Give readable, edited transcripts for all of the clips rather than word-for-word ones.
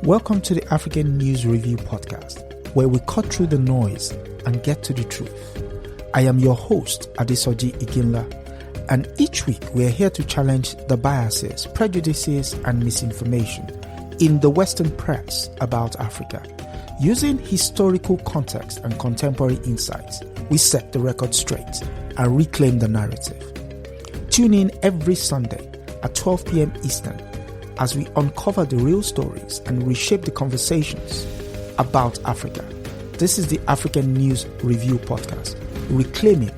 Welcome to the African News Review podcast, where we cut through the noise and get to the truth. I am your host, Adesoji Iginla, and each week we are here to challenge the biases, prejudices, and misinformation in the Western press about Africa. Using historical context and contemporary insights, we set the record straight and reclaim the narrative. Tune in every Sunday at 12 p.m. Eastern as we uncover the real stories and reshape the conversations about Africa. This is the African News Review podcast, reclaiming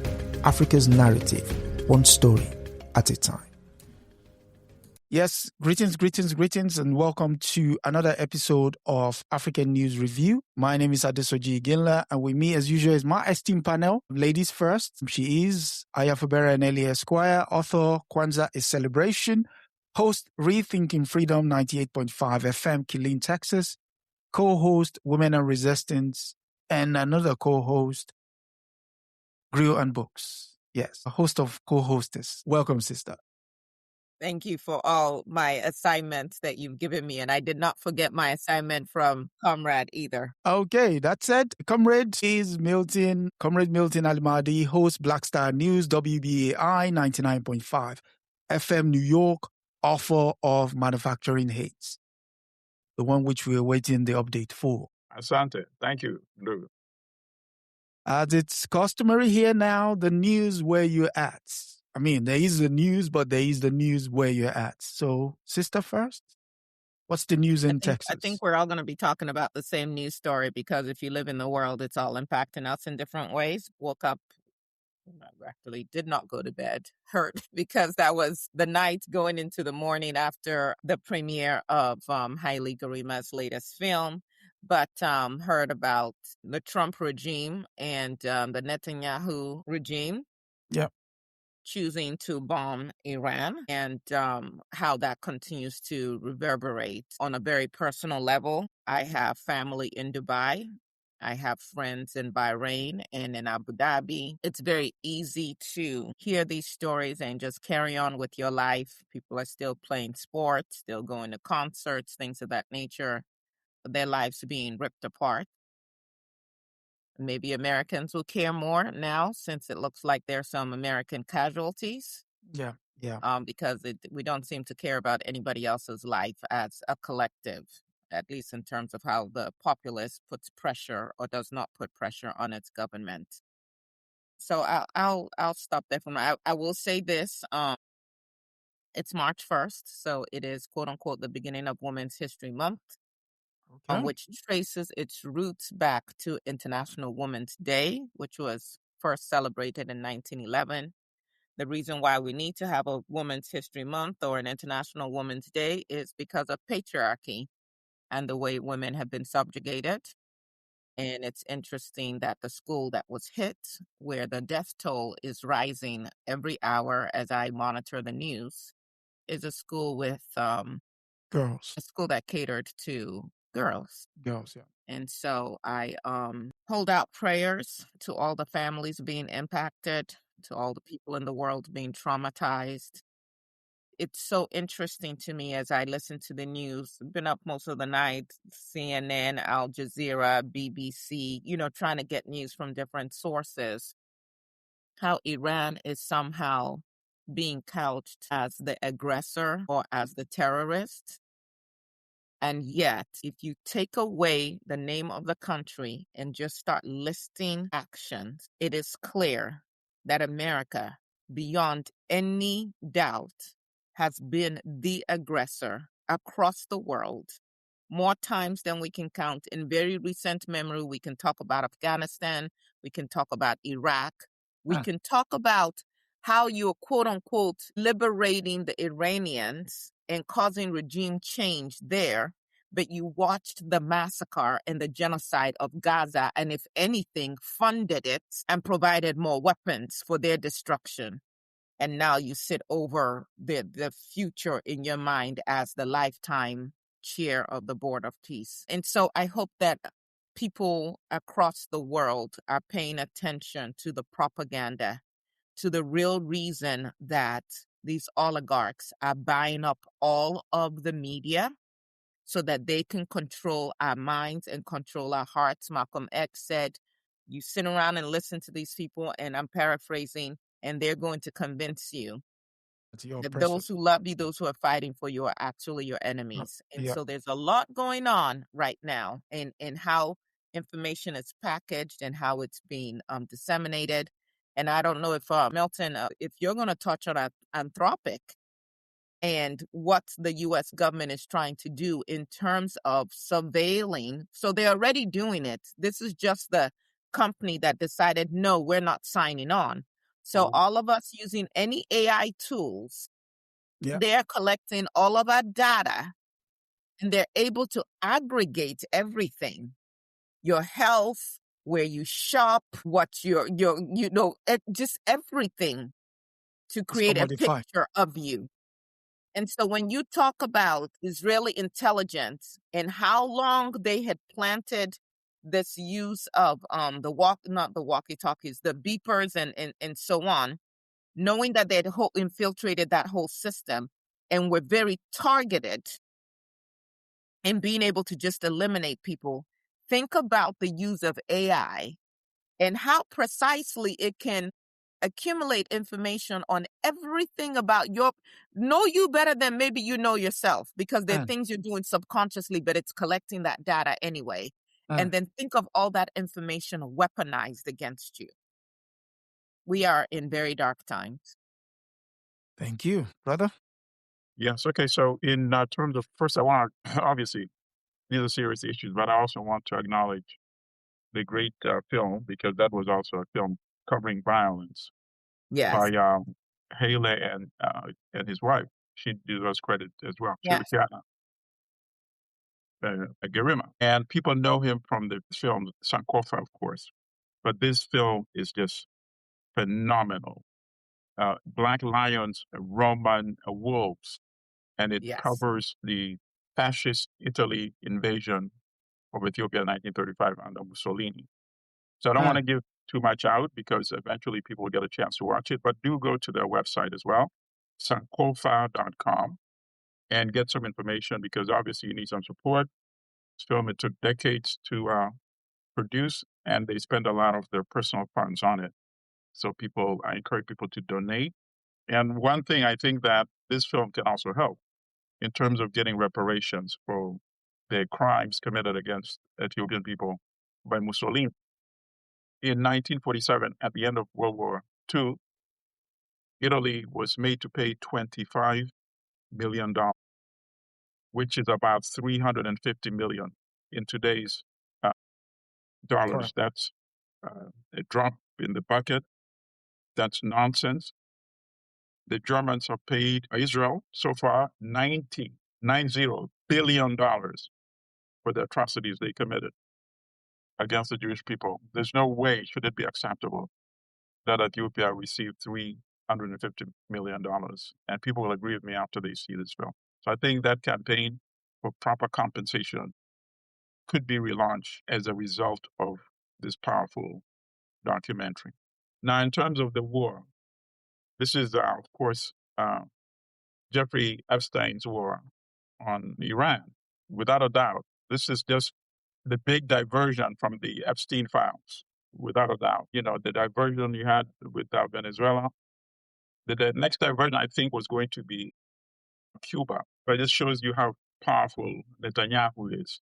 Africa's narrative, one story at a time. Yes, greetings, and welcome to another episode of African News Review. My name is Adesoji Iginla, and with me, as usual, is my esteemed panel. Ladies first, she is Fubara Eneli Esquire, author, Kwanzaa A Celebration, host, Rethinking Freedom 98.5 FM, Killeen, Texas, co-host, Women and Resistance, and another co-host, Grill and Books. Yes, a host of co-hostess. Welcome, sister. Thank you for all my assignments that you've given me. And I did not forget my assignment from Comrade either. Okay, that said, Comrade is Milton, Comrade Milton Allimadi, host Black Star News, WBAI 99.5 FM, New York, author of Manufacturing Hates, the one which we are waiting the update for. Asante, thank you, Lou. As it's customary here now, the news where you're at. I mean, there is the news, but there is the news where you're at. So, sister first, what's the news in Texas? I think we're all going to be talking about the same news story because if you live in the world, it's all impacting us in different ways. Woke up, actually did not go to bed, hurt because that was the night going into the morning after the premiere of Haile Garima's latest film. But heard about the Trump regime and the Netanyahu regime. Yep. Choosing to bomb Iran and how that continues to reverberate on a very personal level. I have family in Dubai. I have friends in Bahrain and in Abu Dhabi. It's very easy to hear these stories and just carry on with your life. People are still playing sports, still going to concerts, things of that nature. Their lives being ripped apart. Maybe Americans will care more now since it looks like there's some American casualties. Yeah. Because we don't seem to care about anybody else's life as a collective, at least in terms of how the populace puts pressure or does not put pressure on its government. So I'll stop there for now. I will say this. It's March 1st, so it is quote unquote the beginning of Women's History Month. Okay. Which traces its roots back to International Women's Day, which was first celebrated in 1911. The reason why we need to have a Women's History Month or an International Women's Day is because of patriarchy and the way women have been subjugated. And it's interesting that the school that was hit, where the death toll is rising every hour as I monitor the news, is a school with Girls. A school that catered to girls. Yeah. And so I hold out prayers to all the families being impacted, to all the people in the world being traumatized. It's so interesting to me as I listen to the news. I've been up most of the night, CNN, Al Jazeera, BBC, trying to get news from different sources. How Iran is somehow being couched as the aggressor or as the terrorist. And yet, if you take away the name of the country and just start listing actions, it is clear that America, beyond any doubt, has been the aggressor across the world more times than we can count. In very recent memory, we can talk about Afghanistan, we can talk about Iraq, we can talk about how you're quote unquote liberating the Iranians and causing regime change there, but you watched the massacre and the genocide of Gaza, and if anything, funded it and provided more weapons for their destruction. And now you sit over the future in your mind as the lifetime chair of the Board of Peace. And so I hope that people across the world are paying attention to the propaganda, to the real reason that these oligarchs are buying up all of the media so that they can control our minds and control our hearts. Malcolm X said, you sit around and listen to these people, and I'm paraphrasing, and they're going to convince you that those who love you, those who are fighting for you, are actually your enemies. And so there's a lot going on right now in how information is packaged and how it's being disseminated. And I don't know if Milton, if you're going to touch on Anthropic and what the U.S. government is trying to do in terms of surveilling. So they're already doing it. This is just the company that decided, no, we're not signing on. So all of us using any AI tools, they're collecting all of our data, and they're able to aggregate everything, your health, where you shop, what just everything, to create a picture of you. And so when you talk about Israeli intelligence and how long they had planted this use of the walkie-talkies, the beepers and so on, knowing that they had infiltrated that whole system and were very targeted in being able to just eliminate people, think about the use of AI and how precisely it can accumulate information on everything about know you better than maybe you know yourself, because there are things you're doing subconsciously, but it's collecting that data anyway. And then think of all that information weaponized against you. We are in very dark times. Thank you, brother. Yes. Okay. So in terms of, first, I want to, obviously, these are serious issues, but I also want to acknowledge the great film, because that was also a film covering violence by Haley and his wife. She deserves credit as well. Yes. Garima. And people know him from the film Sankofa, of course. But this film is just phenomenal. Black lions, Roman wolves, and it covers the fascist Italy invasion of Ethiopia in 1935 under Mussolini. So I don't want to give too much out, because eventually people will get a chance to watch it, but do go to their website as well, sankofa.com, and get some information, because obviously you need some support. This film, it took decades to produce, and they spend a lot of their personal funds on it. So I encourage people to donate. And one thing I think that this film can also help in terms of getting reparations for the crimes committed against Ethiopian people by Mussolini. In 1947, at the end of World War II, Italy was made to pay $25 million, which is about $350 million in today's dollars. That's a drop in the bucket. That's nonsense. The Germans have paid Israel so far $90 billion for the atrocities they committed against the Jewish people. There's no way should it be acceptable that Ethiopia received $350 million. And people will agree with me after they see this film. So I think that campaign for proper compensation could be relaunched as a result of this powerful documentary. Now, in terms of the war, this is, of course, Jeffrey Epstein's war on Iran. Without a doubt, this is just the big diversion from the Epstein files. Without a doubt, the diversion you had with Venezuela. The next diversion, I think, was going to be Cuba. But it shows you how powerful Netanyahu is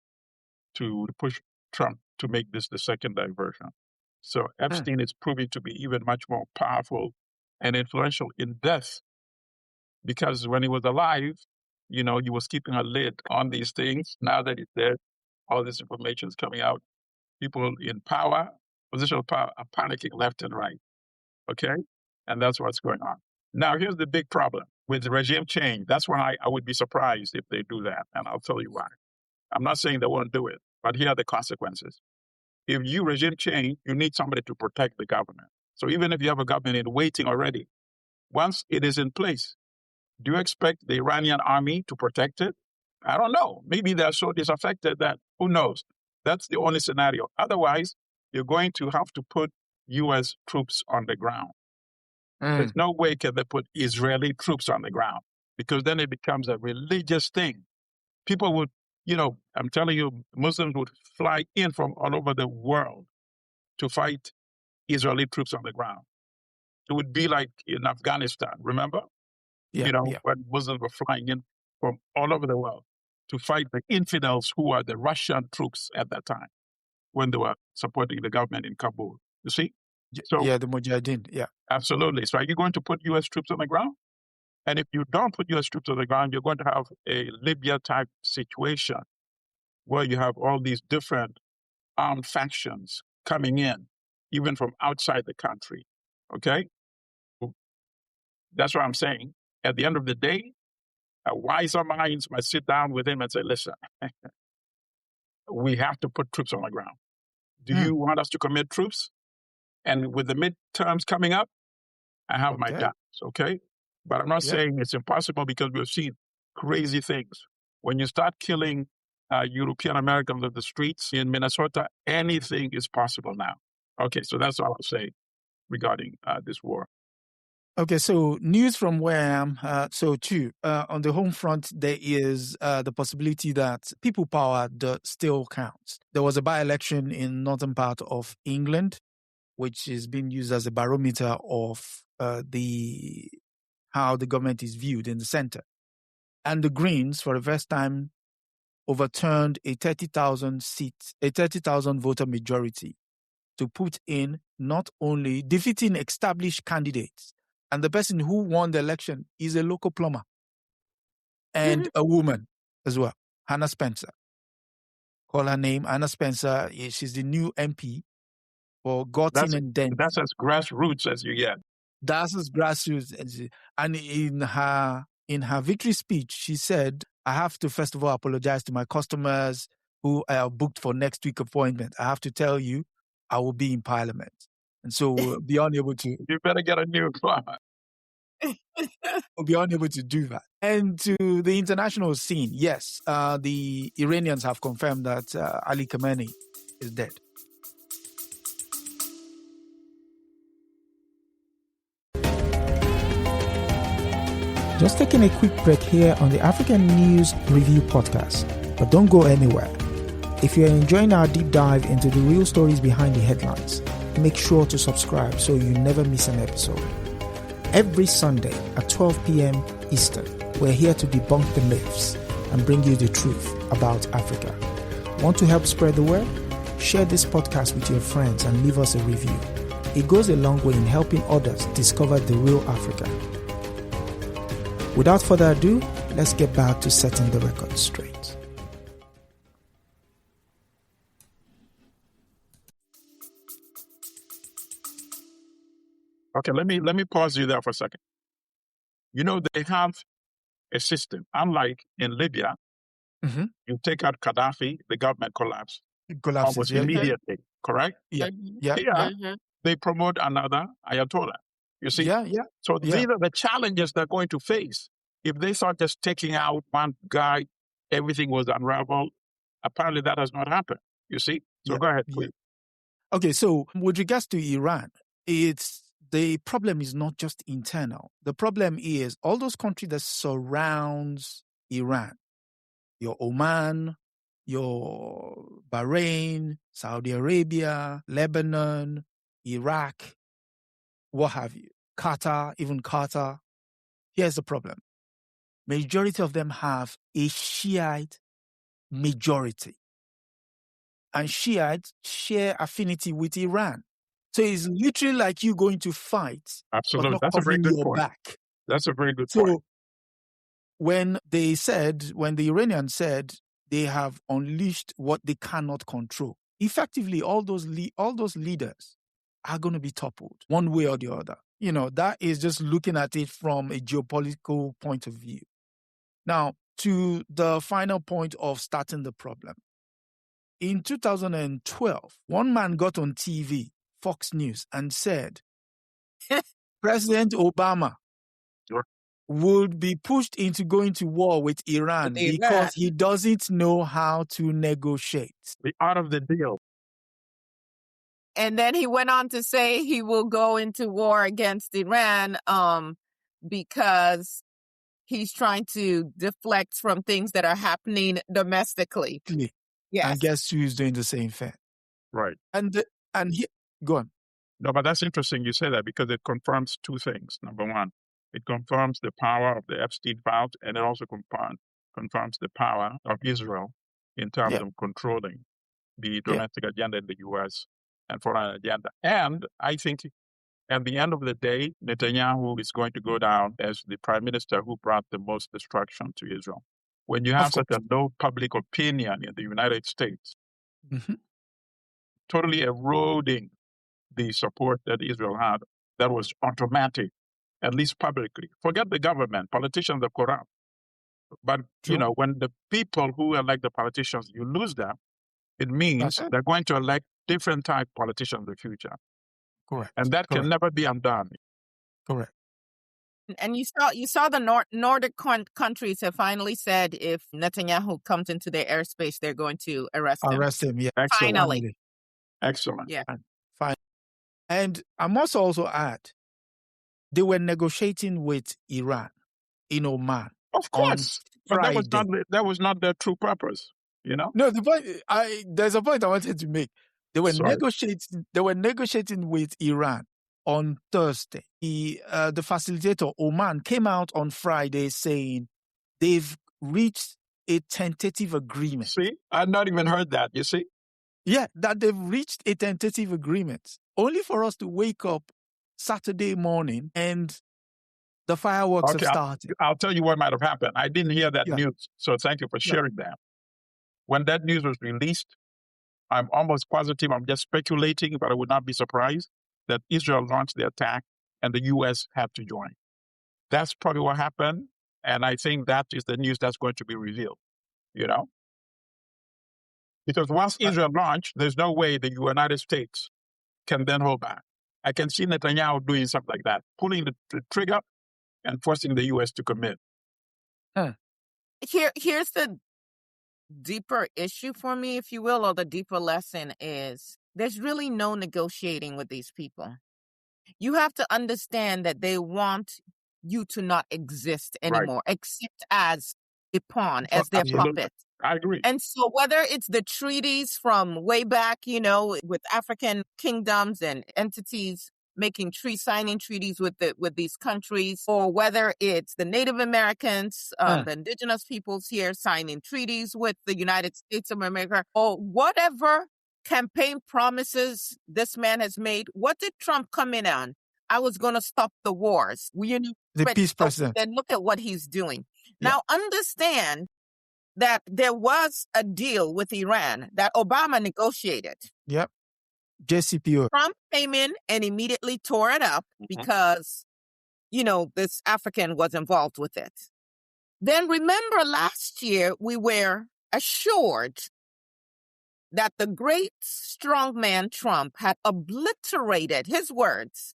to push Trump to make this the second diversion. So Epstein is proving to be even much more powerful and influential in death, because when he was alive, he was keeping a lid on these things. Now that he's dead, all this information is coming out. People in power, position of power, are panicking left and right. Okay? And that's what's going on. Now, here's the big problem with regime change. That's why I would be surprised if they do that. And I'll tell you why. I'm not saying they won't do it, but here are the consequences. If you regime change, you need somebody to protect the government. So even if you have a government in waiting already, once it is in place, do you expect the Iranian army to protect it? I don't know. Maybe they're so disaffected that, who knows? That's the only scenario. Otherwise, you're going to have to put U.S. troops on the ground. There's no way can they put Israeli troops on the ground, because then it becomes a religious thing. People would I'm telling you, Muslims would fly in from all over the world to fight Israeli troops on the ground. It would be like in Afghanistan, remember? Yeah. When Muslims were flying in from all over the world to fight the infidels who are the Russian troops at that time when they were supporting the government in Kabul. You see? So, the Mujahideen. Yeah. absolutely. So are you going to put U.S. troops on the ground? And if you don't put U.S. troops on the ground, you're going to have a Libya-type situation where you have all these different armed factions coming in, even from outside the country. Okay? That's what I'm saying. At the end of the day, wiser minds must sit down with him and say, listen, we have to put troops on the ground. Do you want us to commit troops? And with the midterms coming up, I have my doubts, okay? But I'm not saying it's impossible because we've seen crazy things. When you start killing European Americans on the streets in Minnesota, anything is possible now. Okay, so that's all I'll say regarding this war. Okay, so news from where I am. On the home front, there is the possibility that people power still counts. There was a by-election in northern part of England, which is being used as a barometer of how the government is viewed in the center. And the Greens, for the first time, overturned a 30,000 voter majority to put in not only defeating established candidates, and the person who won the election is a local plumber and a woman as well, Hannah Spencer. Call her name, Hannah Spencer. She's the new MP for Gortin and Dent. That's as grassroots as you get. That's as grassroots. And in her victory speech, she said, I have to first of all apologize to my customers who are booked for next week appointment. I have to tell you, I will be in Parliament. And so we'll be unable to... You better get a new plumber. We'll be unable to do that. And to the international scene, yes, the Iranians have confirmed that Ali Khamenei is dead. Just taking a quick break here on the African News Review podcast, but don't go anywhere. If you're enjoying our deep dive into the real stories behind the headlines, make sure to subscribe so you never miss an episode. Every Sunday at 12 p.m. Eastern, we're here to debunk the myths and bring you the truth about Africa. Want to help spread the word? Share this podcast with your friends and leave us a review. It goes a long way in helping others discover the real Africa. Without further ado, let's get back to setting the record straight. Okay, let me pause you there for a second. They have a system. Unlike in Libya, you take out Gaddafi, the government collapses almost immediately, correct? Yeah. They promote another Ayatollah. You see? So these are the challenges they're going to face. If they start just taking out one guy, everything was unraveled. Apparently that has not happened. You see? So go ahead, please. Okay, so with regards to Iran, the problem is not just internal. The problem is all those countries that surrounds Iran, your Oman, your Bahrain, Saudi Arabia, Lebanon, Iraq, what have you, Qatar, even Qatar. Here's the problem. Majority of them have a Shiite majority. And Shiites share affinity with Iran. So it's literally like you going to fight. Absolutely. That's a very good point. Back. That's a very good point. So when the Iranians said they have unleashed what they cannot control, effectively all those leaders are going to be toppled one way or the other. That is just looking at it from a geopolitical point of view. Now, to the final point of starting the problem. In 2012, one man got on TV, Fox News, and said President Obama would be pushed into going to war with Iran because he doesn't know how to negotiate. The art of the deal. And then he went on to say he will go into war against Iran because He's trying to deflect from things that are happening domestically. Yes. And guess who's doing the same thing? Right. And go on. No, but that's interesting you say that because it confirms two things. Number one, it confirms the power of the Epstein files, and it also confirms the power of Israel in terms of controlling the domestic agenda in the U.S. and foreign agenda. And I think at the end of the day, Netanyahu is going to go down as the prime minister who brought the most destruction to Israel. When you have such a low public opinion in the United States, totally eroding the support that Israel had, that was automatic, at least publicly. Forget the government. Politicians are corrupt. But, when the people who elect the politicians, you lose them, it means they're going to elect different type politicians in the future. Correct. And that can never be undone. Correct. And you saw the Nordic countries have finally said if Netanyahu comes into their airspace, they're going to arrest him. Yeah. Excellent. Finally. Excellent. Yeah. Fine. And I must also add, they were negotiating with Iran in Oman. Of course. But that was not their true purpose, No, the point there's a point I wanted to make. They were negotiating with Iran on Thursday. The facilitator, Oman, came out on Friday saying they've reached a tentative agreement. See, I've not even heard that, you see? Yeah, that they've reached a tentative agreement, only for us to wake up Saturday morning and the fireworks have started. I'll tell you what might have happened. I didn't hear that news, so thank you for sharing that. When that news was released, I'm almost positive, I'm just speculating, but I would not be surprised that Israel launched the attack and the U.S. had to join. That's probably what happened, and I think that is the news that's going to be revealed, Because once Israel launched, there's no way the United States can then hold back. I can see Netanyahu doing something like that, pulling the trigger and forcing the U.S. to commit. Here's the deeper issue for me, if you will, or the deeper lesson is there's really no negotiating with these people. You have to understand that they want you to not exist anymore, except as a pawn, as their puppet. I agree. And so whether it's the treaties from way back, with African kingdoms and entities signing treaties with these countries, or whether it's the Native Americans, the indigenous peoples here signing treaties with the United States of America, or whatever campaign promises this man has made. What did Trump come in on? I was going to stop the wars. The peace president. Then look at what he's doing. Now understand that there was a deal with Iran that Obama negotiated. Yep. JCPO. Trump came in and immediately tore it up because, this African was involved with it. Then remember last year, we were assured that the great strong man Trump had obliterated, his words,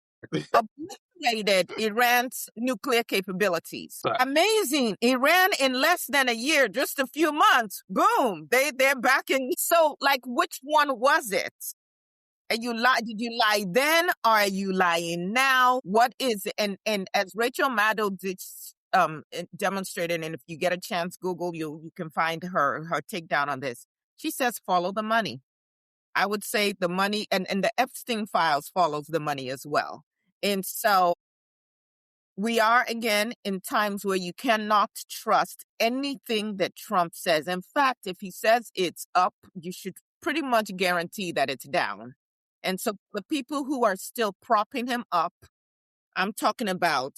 obliterated Iran's nuclear capabilities. Amazing. Iran in less than a year, just a few months, boom, they're back in. So, which one was it? Did you lie then, or are you lying now? What is it? And as Rachel Maddow demonstrated, and if you get a chance, Google, you can find her takedown on this. She says, follow the money. I would say the money and the Epstein files follows the money as well. And so we are, again, in times where you cannot trust anything that Trump says. In fact, if he says it's up, you should pretty much guarantee that it's down. And so the people who are still propping him up, I'm talking about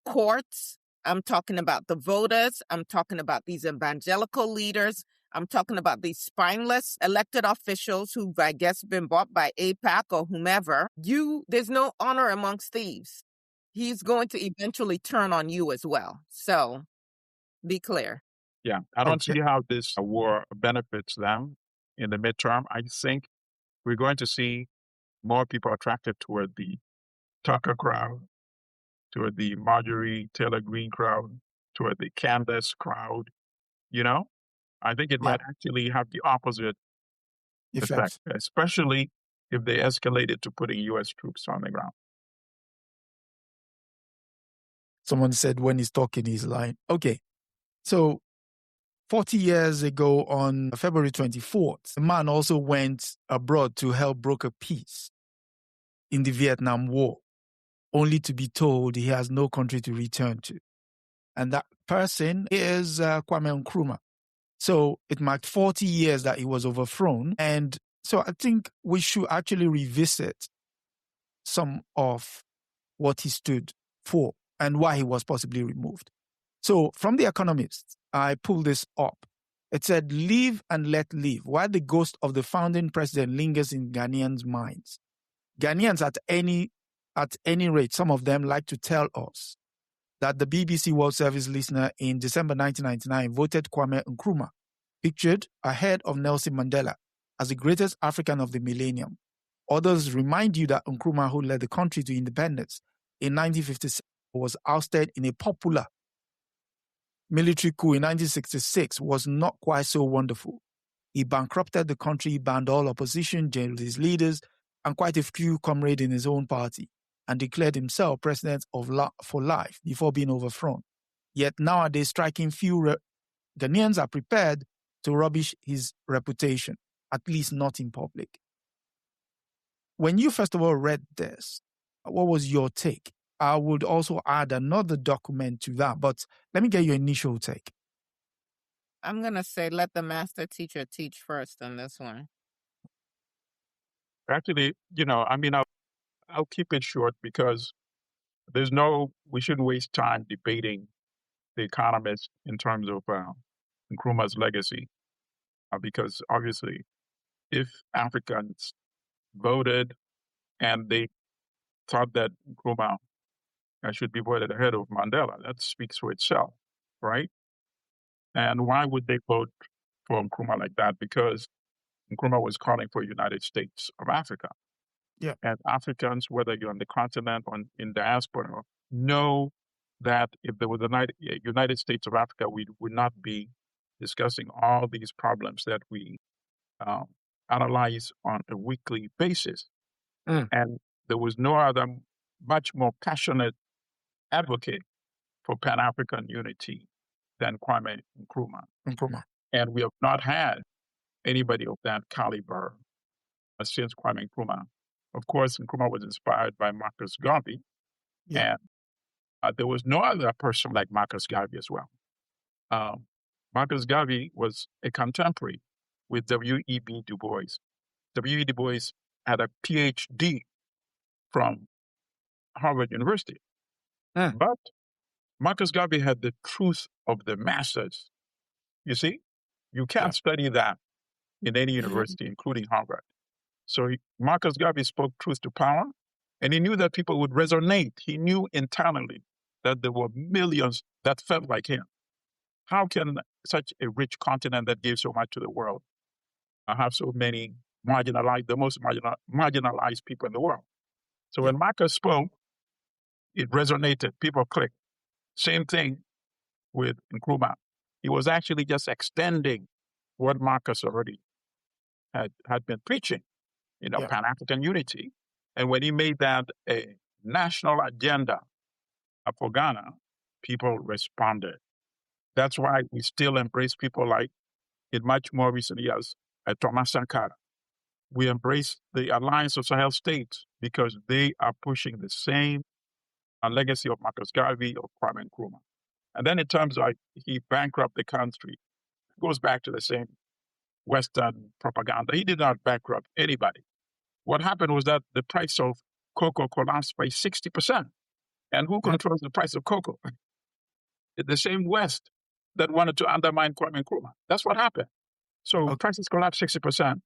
courts, I'm talking about the voters, I'm talking about these evangelical leaders, I'm talking about these spineless elected officials who've, I guess, been bought by AIPAC or whomever. There's no honor amongst thieves. He's going to eventually turn on you as well. So be clear. Yeah, I don't see how this war benefits them in the midterm. I think we're going to see more people attracted toward the Tucker crowd, toward the Marjorie Taylor Greene crowd, toward the Candace crowd. I think it might actually have the opposite effect, especially if they escalate it to putting U.S. troops on the ground. Someone said when he's talking, he's lying. Okay. So 40 years ago on February 24th, a man also went abroad to help broker peace in the Vietnam War, only to be told he has no country to return to. And that person is Kwame Nkrumah. So it marked 40 years that he was overthrown. And so I think we should actually revisit some of what he stood for and why he was possibly removed. So from The Economist, I pulled this up. It said, "Live and let live, while the ghost of the founding president lingers in Ghanaians' minds." Ghanaians at any rate, some of them like to tell us that the BBC World Service listener in December 1999 voted Kwame Nkrumah, pictured ahead of Nelson Mandela, as the greatest African of the millennium. Others remind you that Nkrumah, who led the country to independence in 1956, was ousted in a popular military coup in 1966, was not quite so wonderful. He bankrupted the country, banned all opposition, jailed his leaders, and quite a few comrades in his own party, and declared himself president for life before being overthrown. Yet nowadays, striking few Ghanaians are prepared to rubbish his reputation, at least not in public. When you first of all read this, what was your take? I would also add another document to that, but let me get your initial take. I'm going to say let the master teacher teach first on this one. Actually, I'll keep it short because we shouldn't waste time debating the economists in terms of Nkrumah's legacy. Because obviously, if Africans voted and they thought that Nkrumah should be voted ahead of Mandela, that speaks for itself, right? And why would they vote for Nkrumah like that? Because Nkrumah was calling for United States of Africa. Yeah. And Africans, whether you're on the continent or in diaspora, know that if there was a United States of Africa, we would not be discussing all these problems that we analyze on a weekly basis. And there was no other much more passionate advocate for Pan-African unity than Kwame Nkrumah. And we have not had anybody of that caliber since Kwame Nkrumah. Of course, Nkrumah was inspired by Marcus Garvey. Yeah. And there was no other person like Marcus Garvey as well. Marcus Garvey was a contemporary with W.E.B. Du Bois. W.E.B. Du Bois had a PhD from Harvard University. But Marcus Garvey had the truth of the masses. You see, you can't study that in any university, including Harvard. So Marcus Garvey spoke truth to power, and he knew that people would resonate. He knew internally that there were millions that felt like him. How can such a rich continent that gave so much to the world have so many the most marginalized people in the world? So when Marcus spoke, it resonated. People clicked. Same thing with Nkrumah. He was actually just extending what Marcus already had been preaching, Pan-African unity. And when he made that a national agenda for Ghana, people responded. That's why we still embrace people like, in much more recently as Thomas Sankara. We embrace the Alliance of Sahel States because they are pushing the same legacy of Marcus Garvey or Kwame Nkrumah. And then in terms of he bankrupted the country, it goes back to the same Western propaganda. He did not bankrupt anybody. What happened was that the price of cocoa collapsed by 60%. And who controls the price of cocoa? The same West that wanted to undermine Kwame Nkrumah. That's what happened. So prices collapse 60%.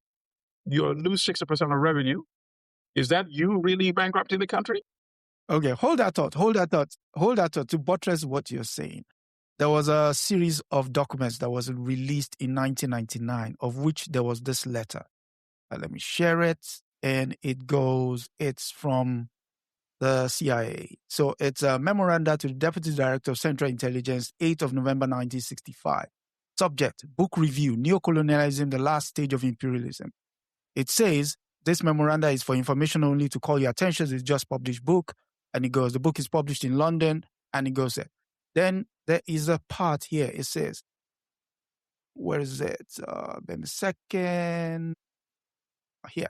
You lose 60% of revenue. Is that you really bankrupting the country? Okay, hold that thought to buttress what you're saying. There was a series of documents that was released in 1999, of which there was this letter. Let me share it. And it's from the CIA. So it's a memoranda to the Deputy Director of Central Intelligence, 8th of November, 1965. Subject, book review, Neocolonialism, the last stage of imperialism. It says, this memoranda is for information only, to call your attention to the just published book. And it goes, the book is published in London And it goes there. Then there is a part here. It says, where is it? Then a second. Here.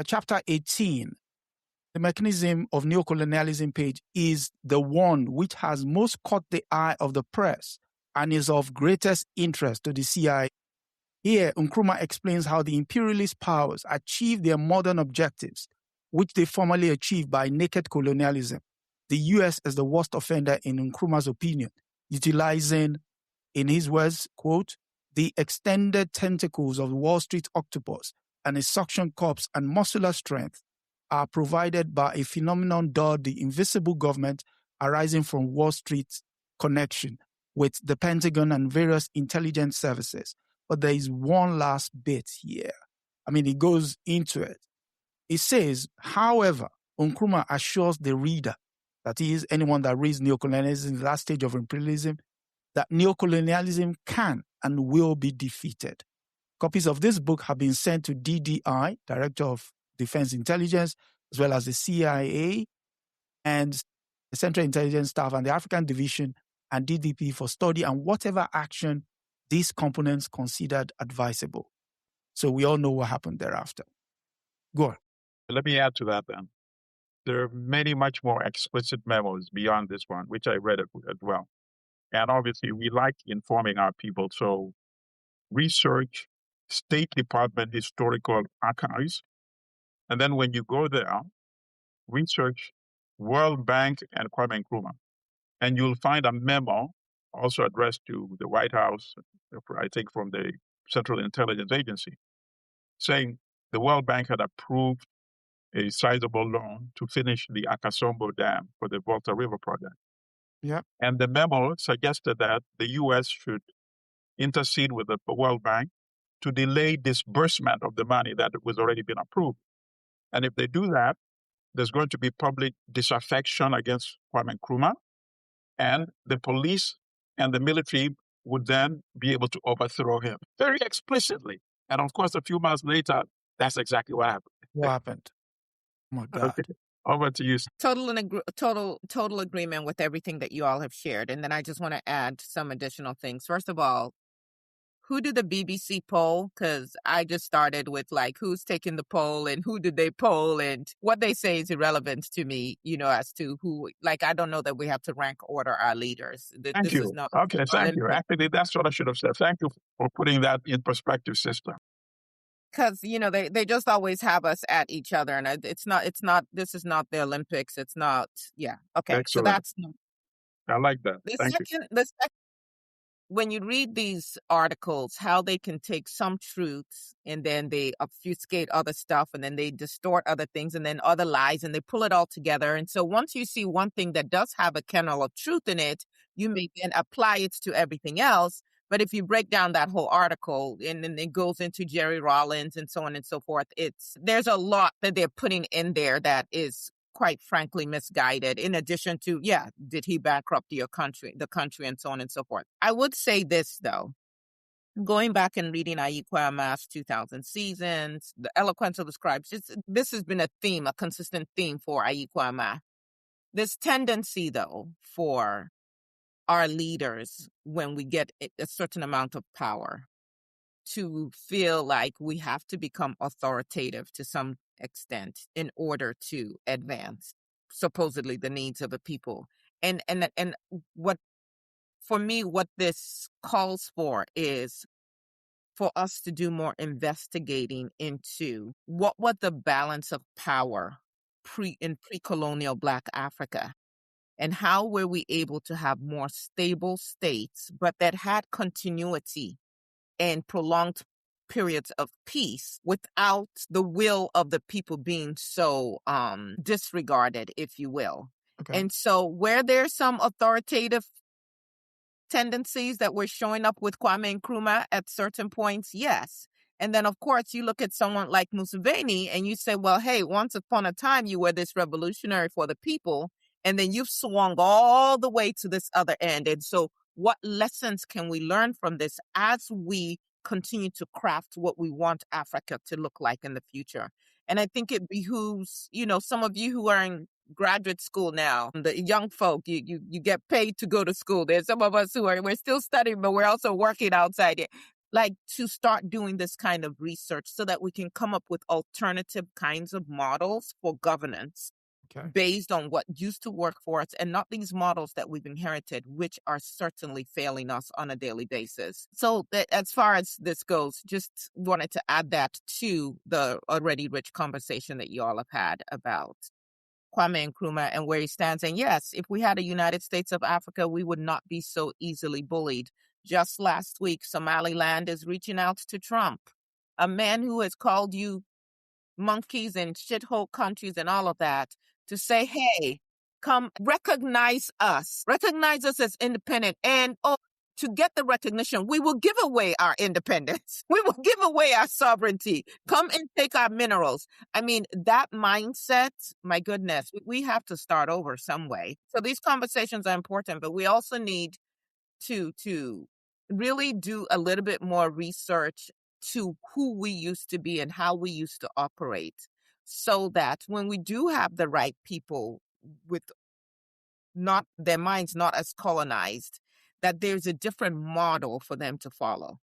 Chapter 18. The mechanism of neocolonialism page is the one which has most caught the eye of the press and is of greatest interest to the CIA. Here, Nkrumah explains how the imperialist powers achieved their modern objectives, which they formerly achieved by naked colonialism. The US is the worst offender in Nkrumah's opinion, utilizing, in his words, quote, the extended tentacles of Wall Street octopus and its suction cups and muscular strength are provided by a phenomenon dubbed the invisible government arising from Wall Street's connection with the Pentagon and various intelligence services. But there is one last bit here. I mean, it goes into it. It says, however, Nkrumah assures the reader, that is, anyone that reads neocolonialism in the last stage of imperialism, that neocolonialism can and will be defeated. Copies of this book have been sent to DDI, Director of Defense Intelligence, as well as the CIA and the Central Intelligence Staff and the African Division and DDP for study and whatever action these components considered advisable. So we all know what happened thereafter. Go on. Let me add to that then. There are many much more explicit memos beyond this one, which I read as well. And obviously, we like informing our people. So research State Department historical archives. And then when you go there, research World Bank and Kwame Nkrumah. And you'll find a memo also addressed to the White House, I think from the Central Intelligence Agency, saying the World Bank had approved a sizable loan to finish the Akasombo Dam for the Volta River project. Yeah. And the memo suggested that the U.S. should intercede with the World Bank to delay disbursement of the money that was already been approved. And if they do that, there's going to be public disaffection against Kwame Nkrumah, and the police and the military would then be able to overthrow him very explicitly. And of course, a few months later, that's exactly what happened. What happened? Oh my God. Okay. Over to you. Total agreement with everything that you all have shared. And then I just want to add some additional things. First of all, who did the BBC poll? Because I just started with like, who's taking the poll and who did they poll? And what they say is irrelevant to me, as to who, like, I don't know that we have to rank order our leaders. Thank you. Okay, thank you. Actually, that's what I should have said. Thank you for putting that in perspective, sister. Because, they just always have us at each other. And this is not the Olympics. It's not, yeah. Okay, Excellent. So that's... I like that. Thank you. When you read these articles, how they can take some truths and then they obfuscate other stuff and then they distort other things and then other lies and they pull it all together. And so once you see one thing that does have a kernel of truth in it, you may then apply it to everything else. But if you break down that whole article and then it goes into Jerry Rawlins and so on and so forth, there's a lot that they're putting in there that is quite frankly misguided, in addition to, did he bankrupt the country and so on and so forth. I would say this, though. Going back and reading Kwame 2000 Seasons, The Eloquence of the Scribes, this has been a consistent theme for Kwame. This tendency, though, for our leaders, when we get a certain amount of power, to feel like we have to become authoritative to some extent in order to advance supposedly the needs of the people. And what this calls for is for us to do more investigating into what was the balance of power in pre-colonial Black Africa, and how were we able to have more stable states, but that had continuity and prolonged periods of peace without the will of the people being so disregarded, if you will. Okay. And so where there's some authoritative tendencies that were showing up with Kwame Nkrumah at certain points, yes. And then, of course, you look at someone like Museveni and you say, well, hey, once upon a time, you were this revolutionary for the people, and then you've swung all the way to this other end. And so what lessons can we learn from this as we continue to craft what we want Africa to look like in the future? And I think it behooves, some of you who are in graduate school now. The young folk, you get paid to go to school. There's some of us we're still studying, but we're also working outside it. Like to start doing this kind of research so that we can come up with alternative kinds of models for governance. Okay. Based on what used to work for us and not these models that we've inherited, which are certainly failing us on a daily basis. So as far as this goes, just wanted to add that to the already rich conversation that you all have had about Kwame Nkrumah and where he stands. And yes, if we had a United States of Africa, we would not be so easily bullied. Just last week, Somaliland is reaching out to Trump, a man who has called you monkeys and shithole countries and all of that, to say, hey, come recognize us as independent. And to get the recognition, we will give away our independence. We will give away our sovereignty. Come and take our minerals. I mean, that mindset, my goodness, we have to start over some way. So these conversations are important, but we also need to really do a little bit more research to who we used to be and how we used to operate, so that when we do have the right people with not their minds not as colonized, that there's a different model for them to follow.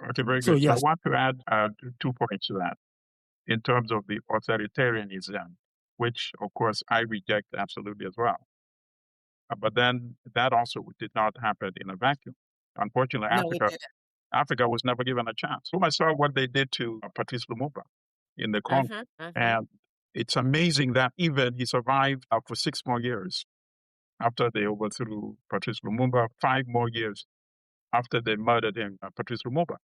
Okay, very good. So I want to add 2 points to that in terms of the authoritarianism, which of course I reject absolutely as well. But then that also did not happen in a vacuum. Unfortunately, Africa was never given a chance. I saw what they did to Patrice Lumumba in the Congo. And it's amazing that even he survived for 6 more years after they overthrew Patrice Lumumba, 5 more years after they murdered him, Patrice Lumumba.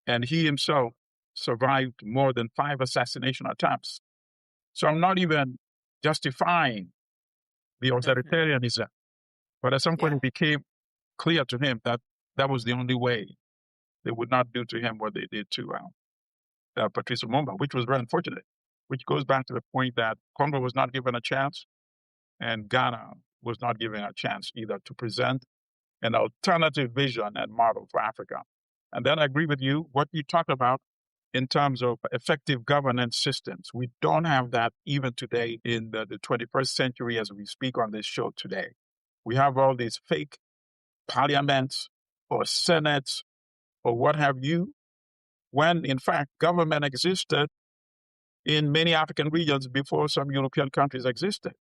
And he himself survived more than 5 assassination attempts. So I'm not even justifying the authoritarianism. But at some point it became clear to him that that was the only way. They would not do to him what they did to Patrice Lumumba, which was very unfortunate, which goes back to the point that Congo was not given a chance and Ghana was not given a chance either to present an alternative vision and model for Africa. And then I agree with you, what you talk about in terms of effective governance systems. We don't have that even today in the 21st century as we speak on this show today. We have all these fake parliaments or senates or what have you, when in fact government existed in many African regions before some European countries existed.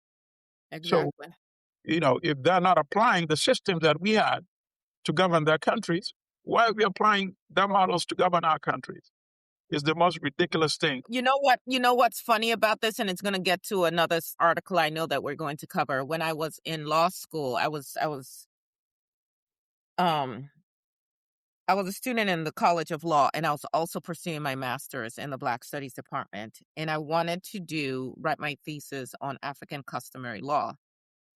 Exactly. So, if they're not applying the systems that we had to govern their countries, why are we applying their models to govern our countries? It's the most ridiculous thing. You know what? You know what's funny about this, and it's going to get to another article I know that we're going to cover. When I was in law school, I was a student in the College of Law, and I was also pursuing my master's in the Black Studies department. And I wanted to write my thesis on African customary law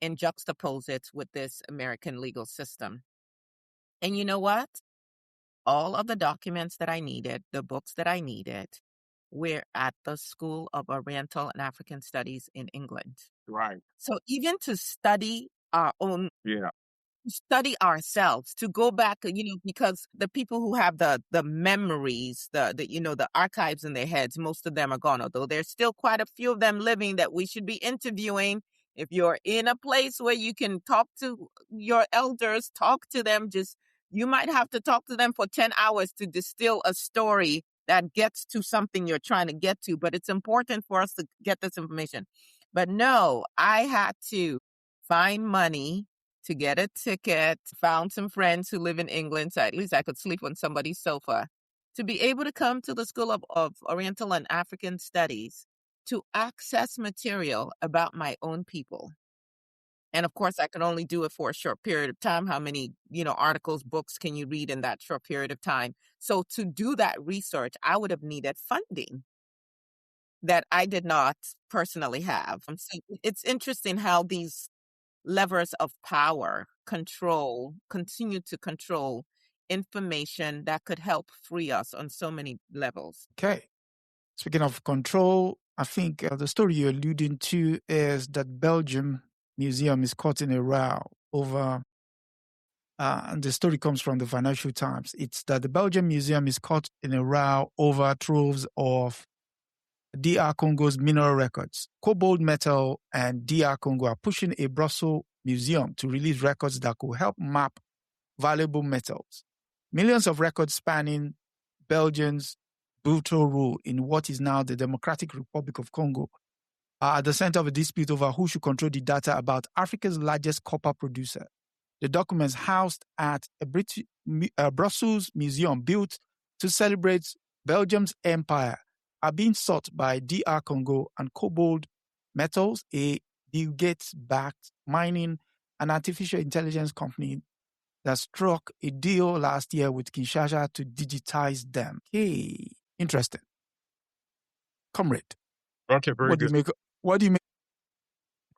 and juxtapose it with this American legal system. And you know what? All of the documents that I needed, the books that I needed, were at the School of Oriental and African Studies in England. Right. So even to study our own, study ourselves, to go back, because the people who have the memories, the archives in their heads, most of them are gone, although there's still quite a few of them living that we should be interviewing. If you're in a place where you can talk to your elders, talk to them, you might have to talk to them for 10 hours to distill a story that gets to something you're trying to get to. But it's important for us to get this information. But no, I had to find money to get a ticket, found some friends who live in England, so at least I could sleep on somebody's sofa, to be able to come to the School of Oriental and African Studies to access material about my own people. And of course, I could only do it for a short period of time. How many, articles, books can you read in that short period of time? So to do that research, I would have needed funding that I did not personally have. So it's interesting how these levers of power continue to control information that could help free us on so many levels. Okay. Speaking of control, I think the story you're alluding to is that Belgium Museum is caught in a row over, and the story comes from the Financial Times. It's that the Belgium Museum is caught in a row over troves of DR Congo's mineral records. Cobalt Metal and DR Congo are pushing a Brussels museum to release records that could help map valuable metals. Millions of records spanning Belgium's brutal rule in what is now the Democratic Republic of Congo are at the center of a dispute over who should control the data about Africa's largest copper producer. The documents housed at a Brussels museum built to celebrate Belgium's empire are being sought by DR Congo and Cobalt Metals, a Bill Gates-backed mining and artificial intelligence company that struck a deal last year with Kinshasa to digitize them. Hey, interesting. Comrade. Okay, very good. What do you make?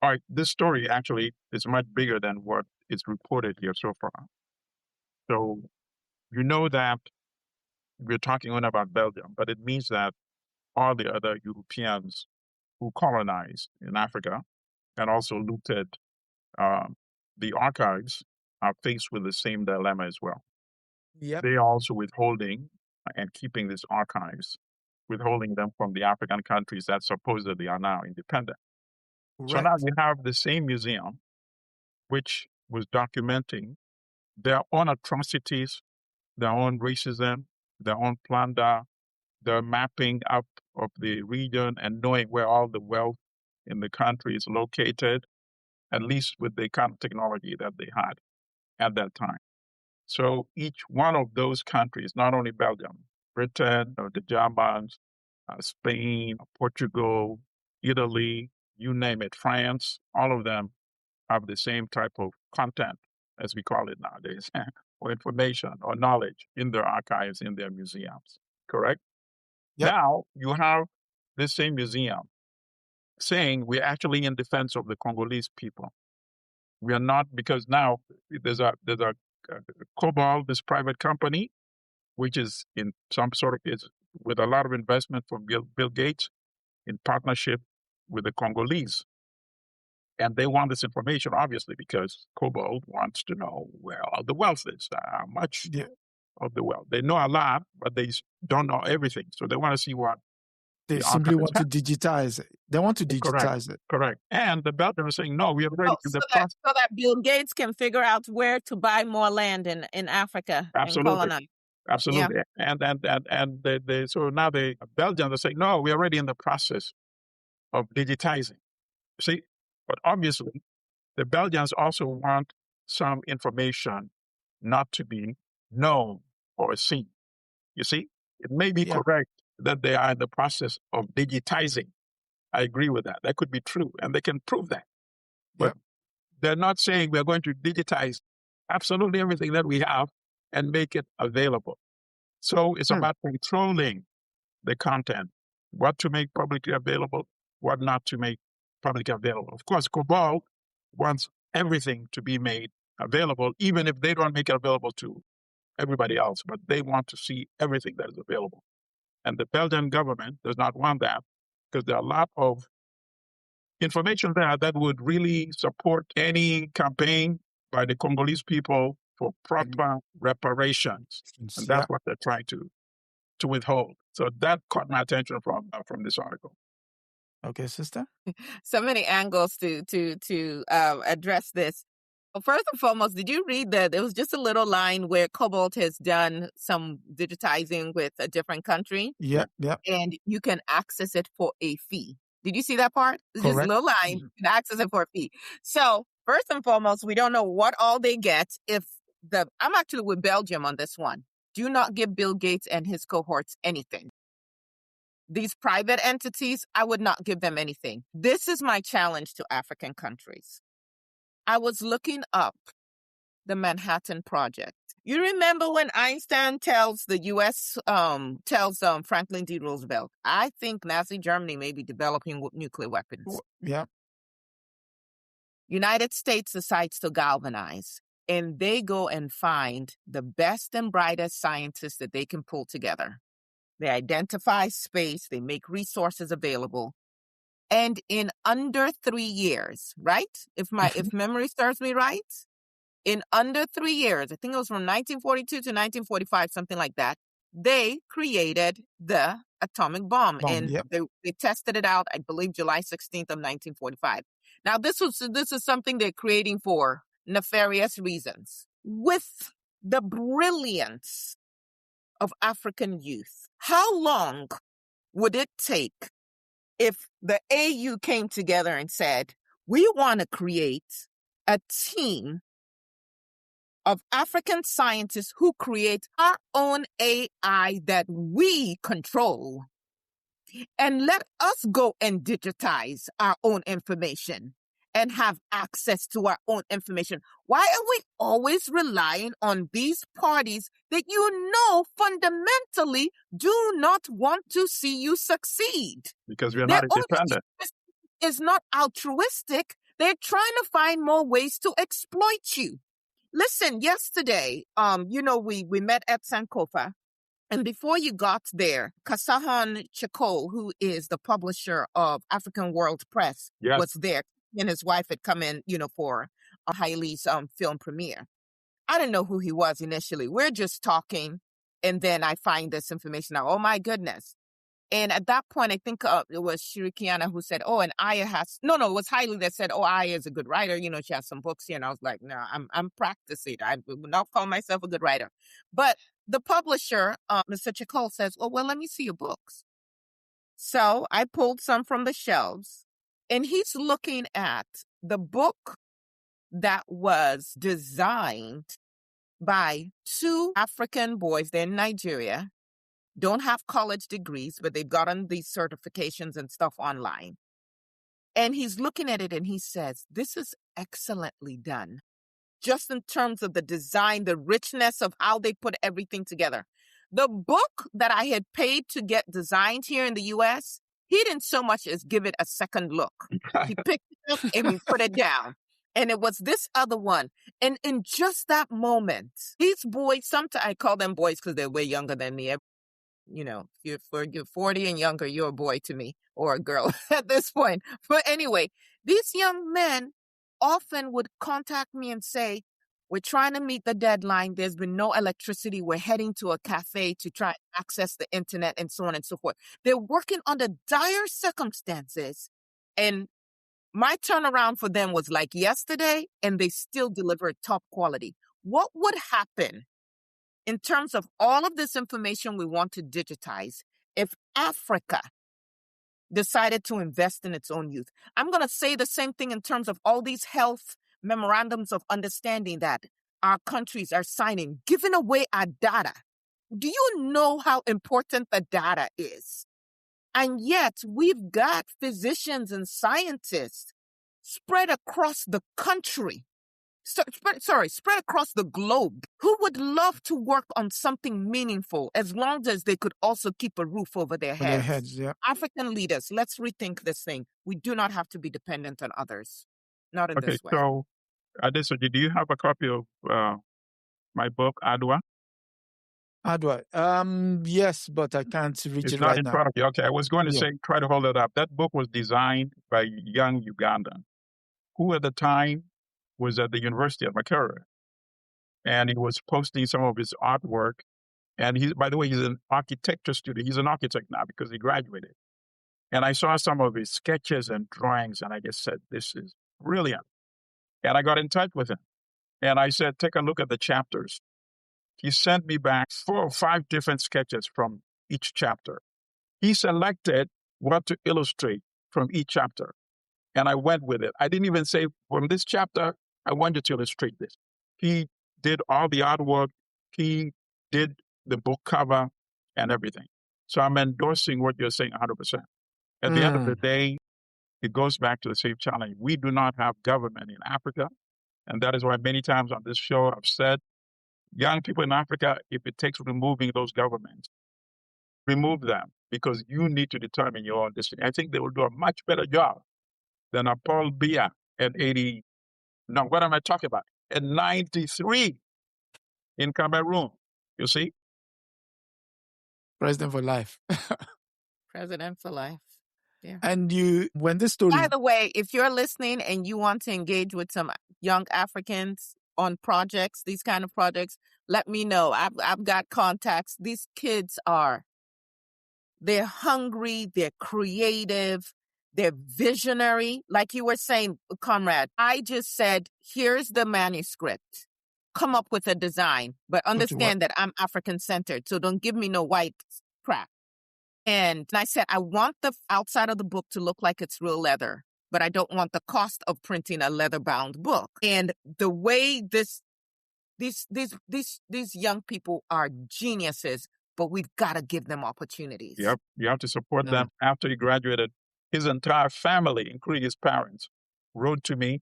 All right, this story actually is much bigger than what is reported here so far. So you know that we're talking only about Belgium, but it means that all the other Europeans who colonized in Africa and also looted the archives are faced with the same dilemma as well. Yep. They are also withholding and keeping these archives, withholding them from the African countries that supposedly are now independent. Correct. So now you have the same museum which was documenting their own atrocities, their own racism, their own plunder, their mapping up of the region and knowing where all the wealth in the country is located, at least with the kind of technology that they had at that time. So each one of those countries, not only Belgium, Britain, the Germans, Spain, Portugal, Italy, you name it, France, all of them have the same type of content, as we call it nowadays, or information or knowledge in their archives, in their museums, correct? Yep. Now you have this same museum saying we're actually in defense of the Congolese people. We are not, because now there's a Cobalt, this private company, which is in some sort of, is with a lot of investment from Bill Gates in partnership with the Congolese. And they want this information, obviously, because Cobalt wants to know where all the wealth is, how much of the wealth. They know a lot, but they don't know everything. So they want to see what they simply want to digitize it. They want to digitize it. Correct. And the Belgians are saying, no, we are ready so that Bill Gates can figure out where to buy more land in Africa. Absolutely. And colonize. Absolutely. Yeah. And so now the Belgians are saying, no, we are already in the process of digitizing. See, but obviously the Belgians also want some information not to be known or seen. You see, it may be correct that they are in the process of digitizing. I agree with that. That could be true, and they can prove that. But they're not saying we're going to digitize absolutely everything that we have and make it available. So it's about controlling the content, what to make publicly available, what not to make publicly available. Of course, Cobalt wants everything to be made available, even if they don't make it available to everybody else, but they want to see everything that is available. And the Belgian government does not want that because there are a lot of information there that would really support any campaign by the Congolese people for proper reparations. And that's what they're trying to withhold. So that caught my attention from this article. Okay, sister. So many angles to address this. Well, first and foremost, did you read that there was just a little line where Cobalt has done some digitizing with a different country? Yeah. And you can access it for a fee. Did you see that part? It's just a little line. You can access it for a fee. So first and foremost, we don't know what all they get I'm actually with Belgium on this one. Do not give Bill Gates and his cohorts anything. These private entities, I would not give them anything. This is my challenge to African countries. I was looking up the Manhattan Project. You remember when Einstein tells the U.S., Franklin D. Roosevelt, I think Nazi Germany may be developing nuclear weapons. Yeah. United States decides to galvanize, and they go and find the best and brightest scientists that they can pull together. They identify space, they make resources available. And in under 3 years, right? If memory serves me right, in under 3 years, I think it was from 1942 to 1945, something like that, they created the atomic bomb. And Yep. they tested it out, I believe, July 16th of 1945. Now, this is something they're creating for nefarious reasons. With the brilliance of African youth, how long would it take if the AU came together and said, we want to create a team of African scientists who create our own AI that we control, and let us go and digitize our own information and have access to our own information? Why are we always relying on these parties that fundamentally do not want to see you succeed? Because we are not Their independent. only is not altruistic. They're trying to find more ways to exploit you. Listen, yesterday, we met at Sankofa. And before you got there, Kasahan Chakol, who is the publisher of African World Press, Yes. was there. And his wife had come in, for Haile's film premiere. I didn't know who he was initially. We're just talking. And then I find this information out. Oh, my goodness. And at that point, I think it was Shirikiana who said, oh, and Aya it was Haile that said, oh, Aya is a good writer. She has some books here. And I was like, no, I'm practicing. I would not call myself a good writer. But the publisher, Mr. Chakol, says, well, let me see your books. So I pulled some from the shelves, and he's looking at the book that was designed by two African boys. They're in Nigeria. Don't have college degrees, but they've gotten these certifications and stuff online. And he's looking at it and he says, this is excellently done. Just in terms of the design, the richness of how they put everything together. The book that I had paid to get designed here in the U.S., he didn't so much as give it a second look. He picked it up and he put it down. And it was this other one. And in just that moment, these boys, sometimes I call them boys because they're way younger than me. If you're 40 and younger, you're a boy to me, or a girl at this point. But anyway, these young men often would contact me and say, we're trying to meet the deadline. There's been no electricity. We're heading to a cafe to try and access the internet and so on and so forth. They're working under dire circumstances. And my turnaround for them was like yesterday, and they still delivered top quality. What would happen in terms of all of this information we want to digitize if Africa decided to invest in its own youth? I'm going to say the same thing in terms of all these health memorandums of understanding that our countries are signing, giving away our data. Do you know how important the data is? And yet we've got physicians and scientists spread across the country. Spread across the globe, who would love to work on something meaningful as long as they could also keep a roof over their heads. Yeah. African leaders, let's rethink this thing. We do not have to be dependent on others. Not in this way. So, Adesoji, do you have a copy of my book, Adwa? Adwa. Yes, but I can't reach It's it not right in now. front of you. Okay, I was going to say, try to hold it up. That book was designed by a young Ugandan who at the time was at the University of Makerere. And he was posting some of his artwork. And by the way, he's an architecture student. He's an architect now because he graduated. And I saw some of his sketches and drawings, and I just said, this is brilliant. And I got in touch with him. And I said, take a look at the chapters. He sent me back 4 or 5 different sketches from each chapter. He selected what to illustrate from each chapter. And I went with it. I didn't even say, from this chapter, I want you to illustrate this. He did all the artwork. He did the book cover and everything. So I'm endorsing what you're saying 100%. At the end of the day, it goes back to the same challenge. We do not have government in Africa. And that is why many times on this show I've said, young people in Africa, if it takes removing those governments, remove them, because you need to determine your own destiny. I think they will do a much better job than a Paul Biya at 80. No, what am I talking about? At 93 in Cameroon, you see? President for life. President for life. Yeah. And when this story... By the way, if you're listening and you want to engage with some young Africans on projects, these kind of projects, let me know. I've got contacts. These kids are They're hungry, they're creative, they're visionary. Like you were saying, Comrade, I just said, here's the manuscript. Come up with a design, but understand that I'm African-centered, so don't give me no white crap. And I said, I want the outside of the book to look like it's real leather, but I don't want the cost of printing a leather-bound book. And the way these young people are geniuses, but we've got to give them opportunities. Yep, you have to support them. After he graduated, his entire family, including his parents, wrote to me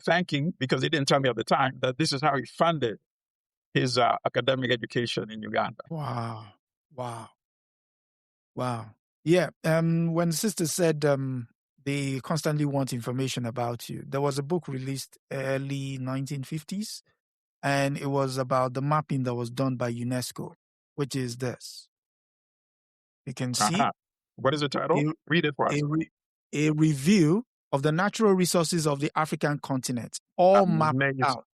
thanking, because he didn't tell me at the time, that this is how he funded his academic education in Uganda. Wow. Yeah. When sister said they constantly want information about you, there was a book released early 1950s, and it was about the mapping that was done by UNESCO, which is this. You can see. What is the title? Read it for us. A review of the natural resources of the African continent, all mapped out.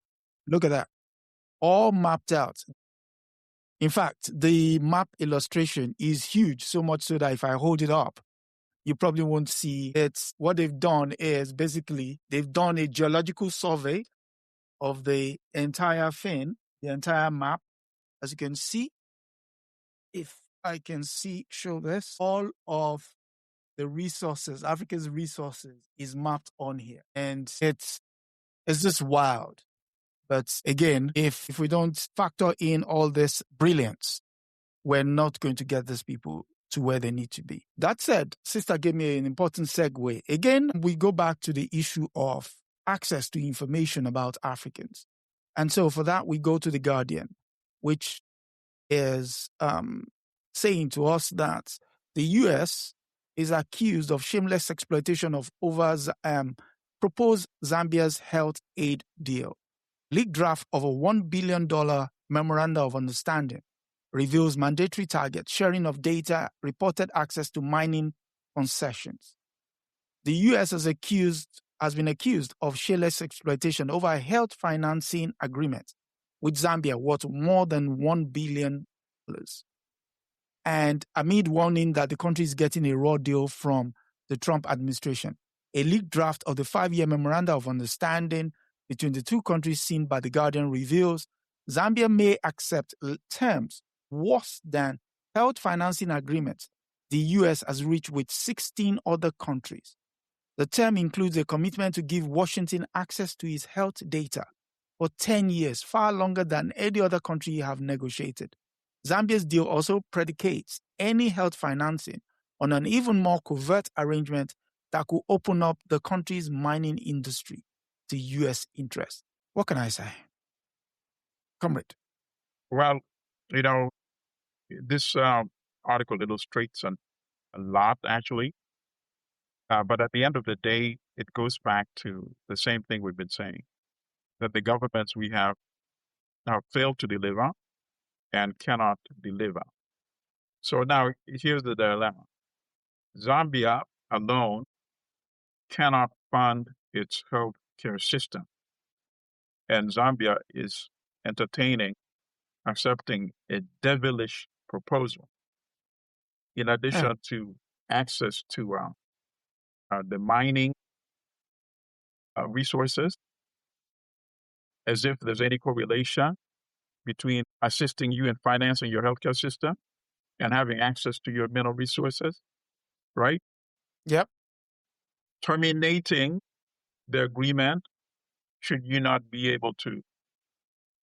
Look at that. All mapped out. In fact, the map illustration is huge, so much so that if I hold it up, you probably won't see it. What they've done is basically they've done a geological survey of the entire thing, the entire map. As you can see, if I can show this, all of the resources, Africa's resources, is mapped on here. And it's just wild. But again, if we don't factor in all this brilliance, we're not going to get these people to where they need to be. That said, sister gave me an important segue. Again, we go back to the issue of access to information about Africans. And so for that, we go to The Guardian, which is saying to us that the U.S. is accused of shameless exploitation of proposed Zambia's health aid deal. Leaked draft of a $1 billion memorandum of understanding reveals mandatory targets, sharing of data, reported access to mining concessions. The U.S. has been accused of shameless exploitation over a health financing agreement with Zambia worth more than $1 billion. And amid warning that the country is getting a raw deal from the Trump administration, a leaked draft of the 5-year memorandum of understanding between the two countries seen by The Guardian reveals Zambia may accept terms worse than health financing agreements the U.S. has reached with 16 other countries. The term includes a commitment to give Washington access to its health data for 10 years, far longer than any other country have negotiated. Zambia's deal also predicates any health financing on an even more covert arrangement that could open up the country's mining industry to U.S. interests. What can I say? Comrade. Well, this article illustrates a lot, actually. But at the end of the day, it goes back to the same thing we've been saying, that the governments we have failed to deliver and cannot deliver. So now here's the dilemma. Zambia alone cannot fund its health care system. And Zambia is accepting a devilish proposal. In addition to access to the mining resources, as if there's any correlation between assisting you in financing your healthcare system and having access to your mineral resources, right? Yep. Terminating the agreement should you not be able to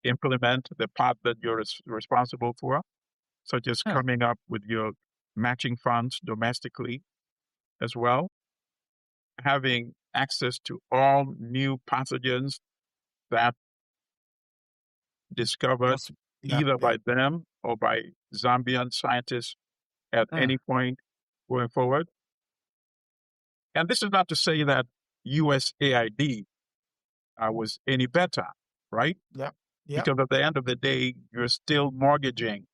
implement the part that you're responsible for, such as coming up with your matching funds domestically as well, having access to all new pathogens that discovered either by them or by Zambian scientists at any point going forward. And this is not to say that USAID was any better, right? Yep. Because at the end of the day, you're still mortgaging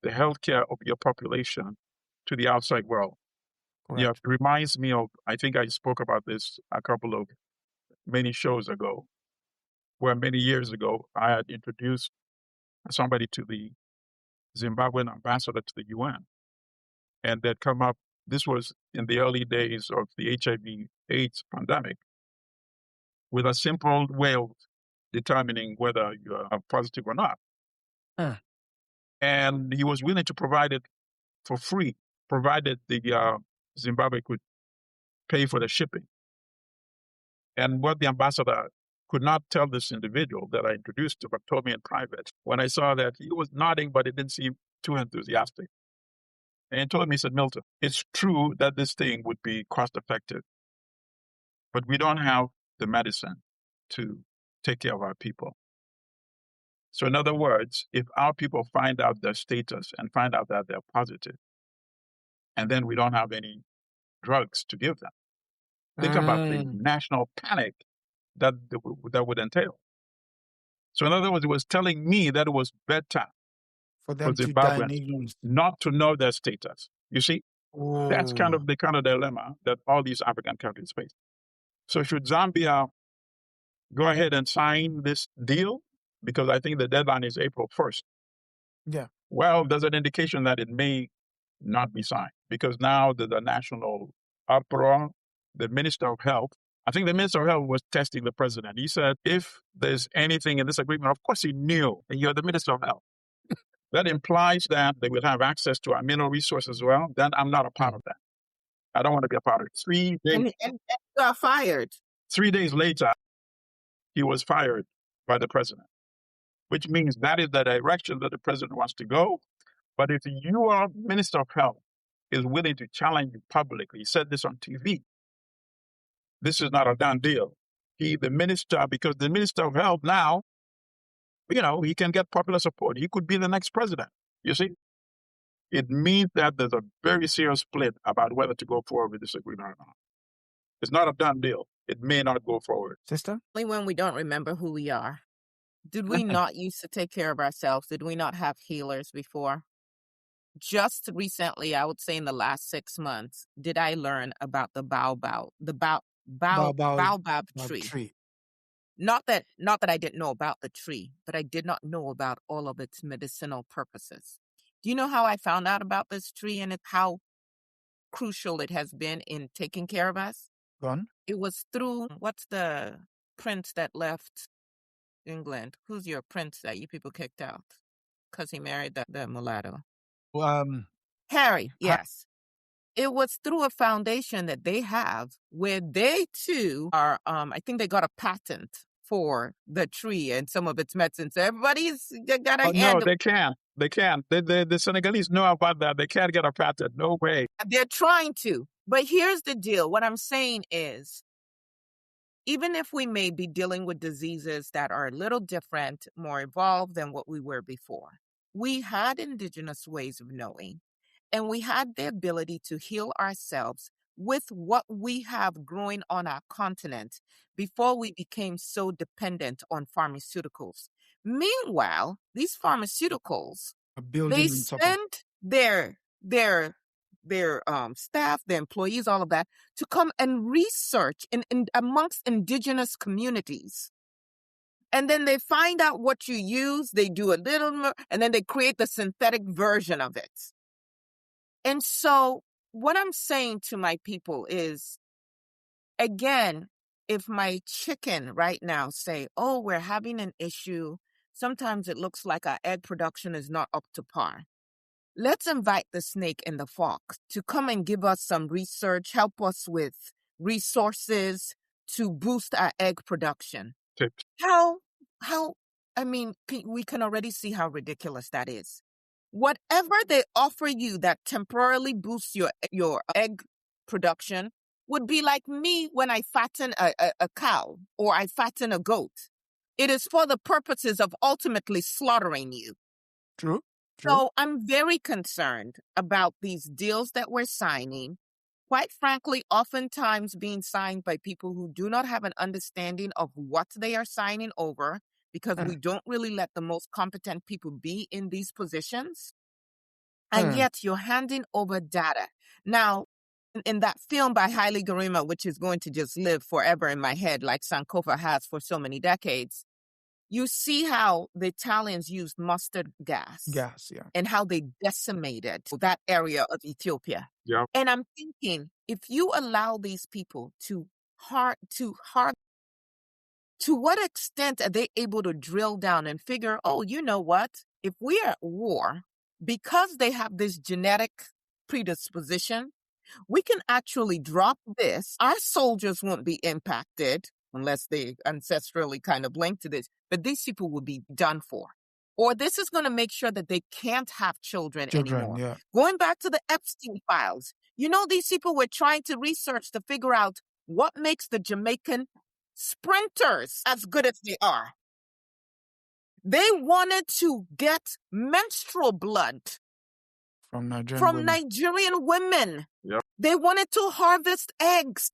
the healthcare of your population to the outside world. Correct. Yeah, it reminds me of, I think I spoke about this many shows ago, where many years ago I had introduced somebody to the Zimbabwean ambassador to the UN. and they'd come up. This was in the early days of the HIV/AIDS pandemic, with a simple way of determining whether you are positive or not. And he was willing to provide it for free, provided the Zimbabwe could pay for the shipping. And what the ambassador could not tell this individual that I introduced to, but told me in private, when I saw that he was nodding, but it didn't seem too enthusiastic. And he told me, he said, Milton, it's true that this thing would be cost effective, but we don't have the medicine to take care of our people. So in other words, if our people find out their status and find out that they're positive, and then we don't have any drugs to give them, think about the national panic that would entail. So in other words, it was telling me that it was better for them to Zimbabweans die in ignorance. not to know their status. You see, that's kind of the dilemma that all these African countries face. So should Zambia go ahead and sign this deal? Because I think the deadline is April 1st. Yeah. Well, there's an indication that it may not be signed because now there's a national uproar. The Minister of Health, I think the Minister of Health was testing the president. He said, if there's anything in this agreement, of course he knew, and you're the Minister of Health. That implies that they will have access to our mineral resources as well. Then I'm not a part of that. I don't want to be a part of it. 3 days. And got fired. 3 days later, he was fired by the president, which means that is the direction that the president wants to go. But if your Minister of Health is willing to challenge you publicly, he said this on TV, this is not a done deal. The minister, because the Minister of Health now, he can get popular support. He could be the next president. You see? It means that there's a very serious split about whether to go forward with this agreement or not. It's not a done deal. It may not go forward. Sister? Only when we don't remember who we are. Did we not used to take care of ourselves? Did we not have healers before? Just recently, I would say in the last 6 months, did I learn about the baobab tree. Not that I didn't know about the tree, but I did not know about all of its medicinal purposes. Do you know how I found out about this tree and how crucial it has been in taking care of us? Gone? It was through, what's the prince that left England? Who's your prince that you people kicked out? Because he married the mulatto. Harry, yes. It was through a foundation that they have where they too are, I think they got a patent for the tree and some of its medicine. So everybody's got a hand. No, they can't. They can't. The Senegalese know about that. They can't get a patent. No way. They're trying to. But here's the deal. What I'm saying is, even if we may be dealing with diseases that are a little different, more evolved than what we were before, we had indigenous ways of knowing, and we had the ability to heal ourselves with what we have growing on our continent before we became so dependent on pharmaceuticals. Meanwhile, these pharmaceuticals, they spend their staff, their employees, all of that, to come and research in amongst indigenous communities. And then they find out what you use, they do a little more, and then they create the synthetic version of it. And so what I'm saying to my people is, again, if my chicken right now say, oh, we're having an issue, sometimes it looks like our egg production is not up to par. Let's invite the snake and the fox to come and give us some research, help us with resources to boost our egg production. Tips. We can already see how ridiculous that is. Whatever they offer you that temporarily boosts your egg production would be like me when I fatten a cow or I fatten a goat. It is for the purposes of ultimately slaughtering you. True. So I'm very concerned about these deals that we're signing, quite frankly, oftentimes being signed by people who do not have an understanding of what they are signing over, because we don't really let the most competent people be in these positions. And yet you're handing over data. Now, in that film by Haile Gerima, which is going to just live forever in my head like Sankofa has for so many decades, You see how the Italians used mustard gas. Gas, yeah. And how they decimated that area of Ethiopia. Yeah. And I'm thinking, if you allow these people to what extent are they able to drill down and figure, oh, you know what? If we are at war, because they have this genetic predisposition, we can actually drop this. Our soldiers won't be impacted unless they ancestrally kind of link to this, but these people will be done for. Or this is going to make sure that they can't have children anymore. Yeah. Going back to the Epstein files, these people were trying to research to figure out what makes the Jamaican sprinters as good as they are. They wanted to get menstrual blood from Nigerian women. Yep. They wanted to harvest eggs.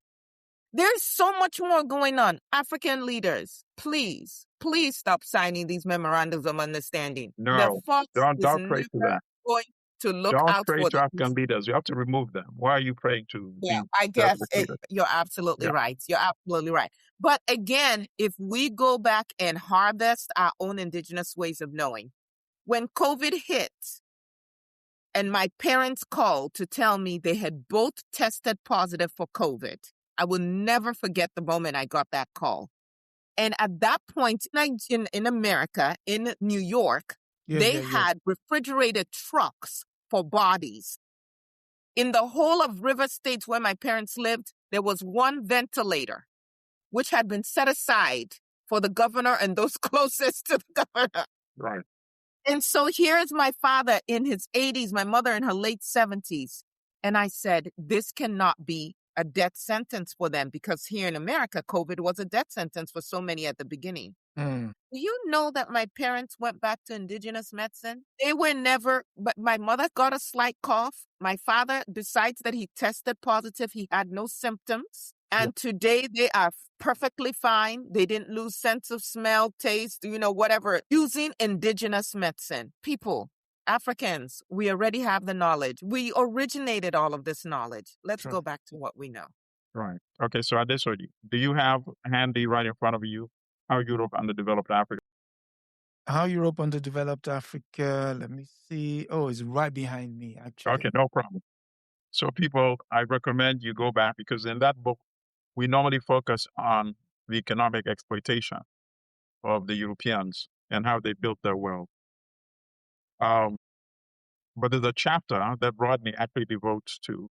There's so much more going on. African leaders, please stop signing these memorandums of understanding. No, don't pray to that. Going to look don't out pray for to African leaders. You have to remove them. Why are you praying to? Yeah, I guess you're absolutely right. You're absolutely right. But again, if we go back and harvest our own indigenous ways of knowing, when COVID hit, and my parents called to tell me they had both tested positive for COVID, I will never forget the moment I got that call. And at that point in America, in New York, they had refrigerated trucks for bodies. In the whole of River States where my parents lived, there was one ventilator, which had been set aside for the governor and those closest to the governor. Right. And so here's my father in his 80s, my mother in her late 70s. And I said, this cannot be a death sentence for them, because here in America, COVID was a death sentence for so many at the beginning. Mm. Do you know that my parents went back to indigenous medicine? They were never, but my mother got a slight cough. My father, besides that he tested positive, he had no symptoms. And today they are perfectly fine. They didn't lose sense of smell, taste, whatever, using indigenous medicine. People, Africans, we already have the knowledge. We originated all of this knowledge. Let's go back to what we know. Right. Okay, so Adesoji, do you have handy right in front of you how Europe underdeveloped Africa? How Europe underdeveloped Africa? Let me see. Oh, it's right behind me, actually. Okay, no problem. So people, I recommend you go back, because in that book, we normally focus on the economic exploitation of the Europeans and how they built their wealth. But there's a chapter that Rodney actually devotes to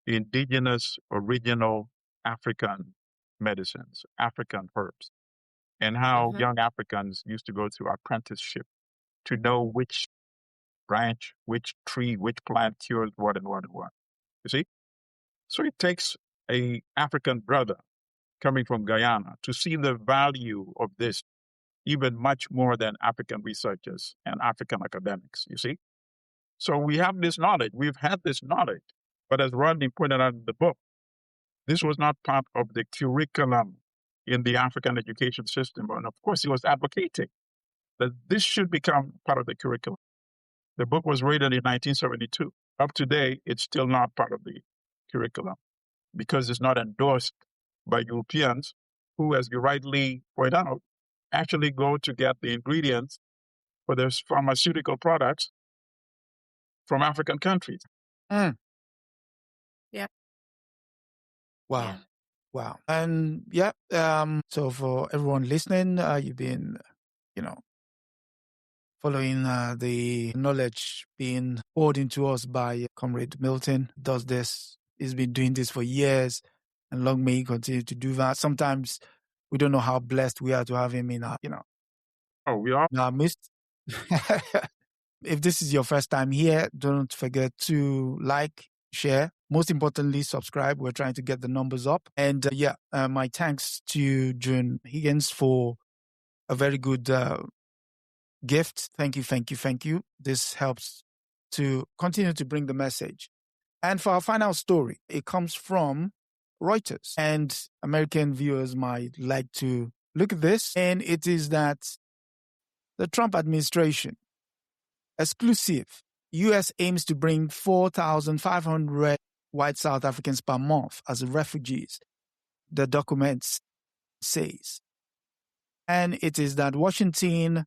indigenous, original African medicines, African herbs, and how young Africans used to go through apprenticeship to know which branch, which tree, which plant cures what and what and what. You see? So it takes an African brother coming from Guyana to see the value of this even much more than African researchers and African academics, you see? So we have this knowledge. We've had this knowledge. But as Rodney pointed out in the book, this was not part of the curriculum in the African education system. And of course, he was advocating that this should become part of the curriculum. The book was written in 1972. Up to date, it's still not part of the curriculum because it's not endorsed by Europeans who, as you rightly point out, actually go to get the ingredients for their pharmaceutical products from African countries. Mm. Yeah. Wow. Yeah. Wow. And so for everyone listening, you've been, following the knowledge being poured into us by Comrade Milton. Does this, he's been doing this for years, and long may he continue to do that. Sometimes we don't know how blessed we are to have him in our, Oh, we are? in our midst. If this is your first time here, don't forget to like, share. Most importantly, subscribe. We're trying to get the numbers up. And my thanks to June Higgins for a very good gift. Thank you. This helps to continue to bring the message. And for our final story, it comes from Reuters. And American viewers might like to look at this. And it is that the Trump administration, exclusive, U.S. aims to bring 4,500 white South Africans per month as refugees, the document says. And it is that Washington,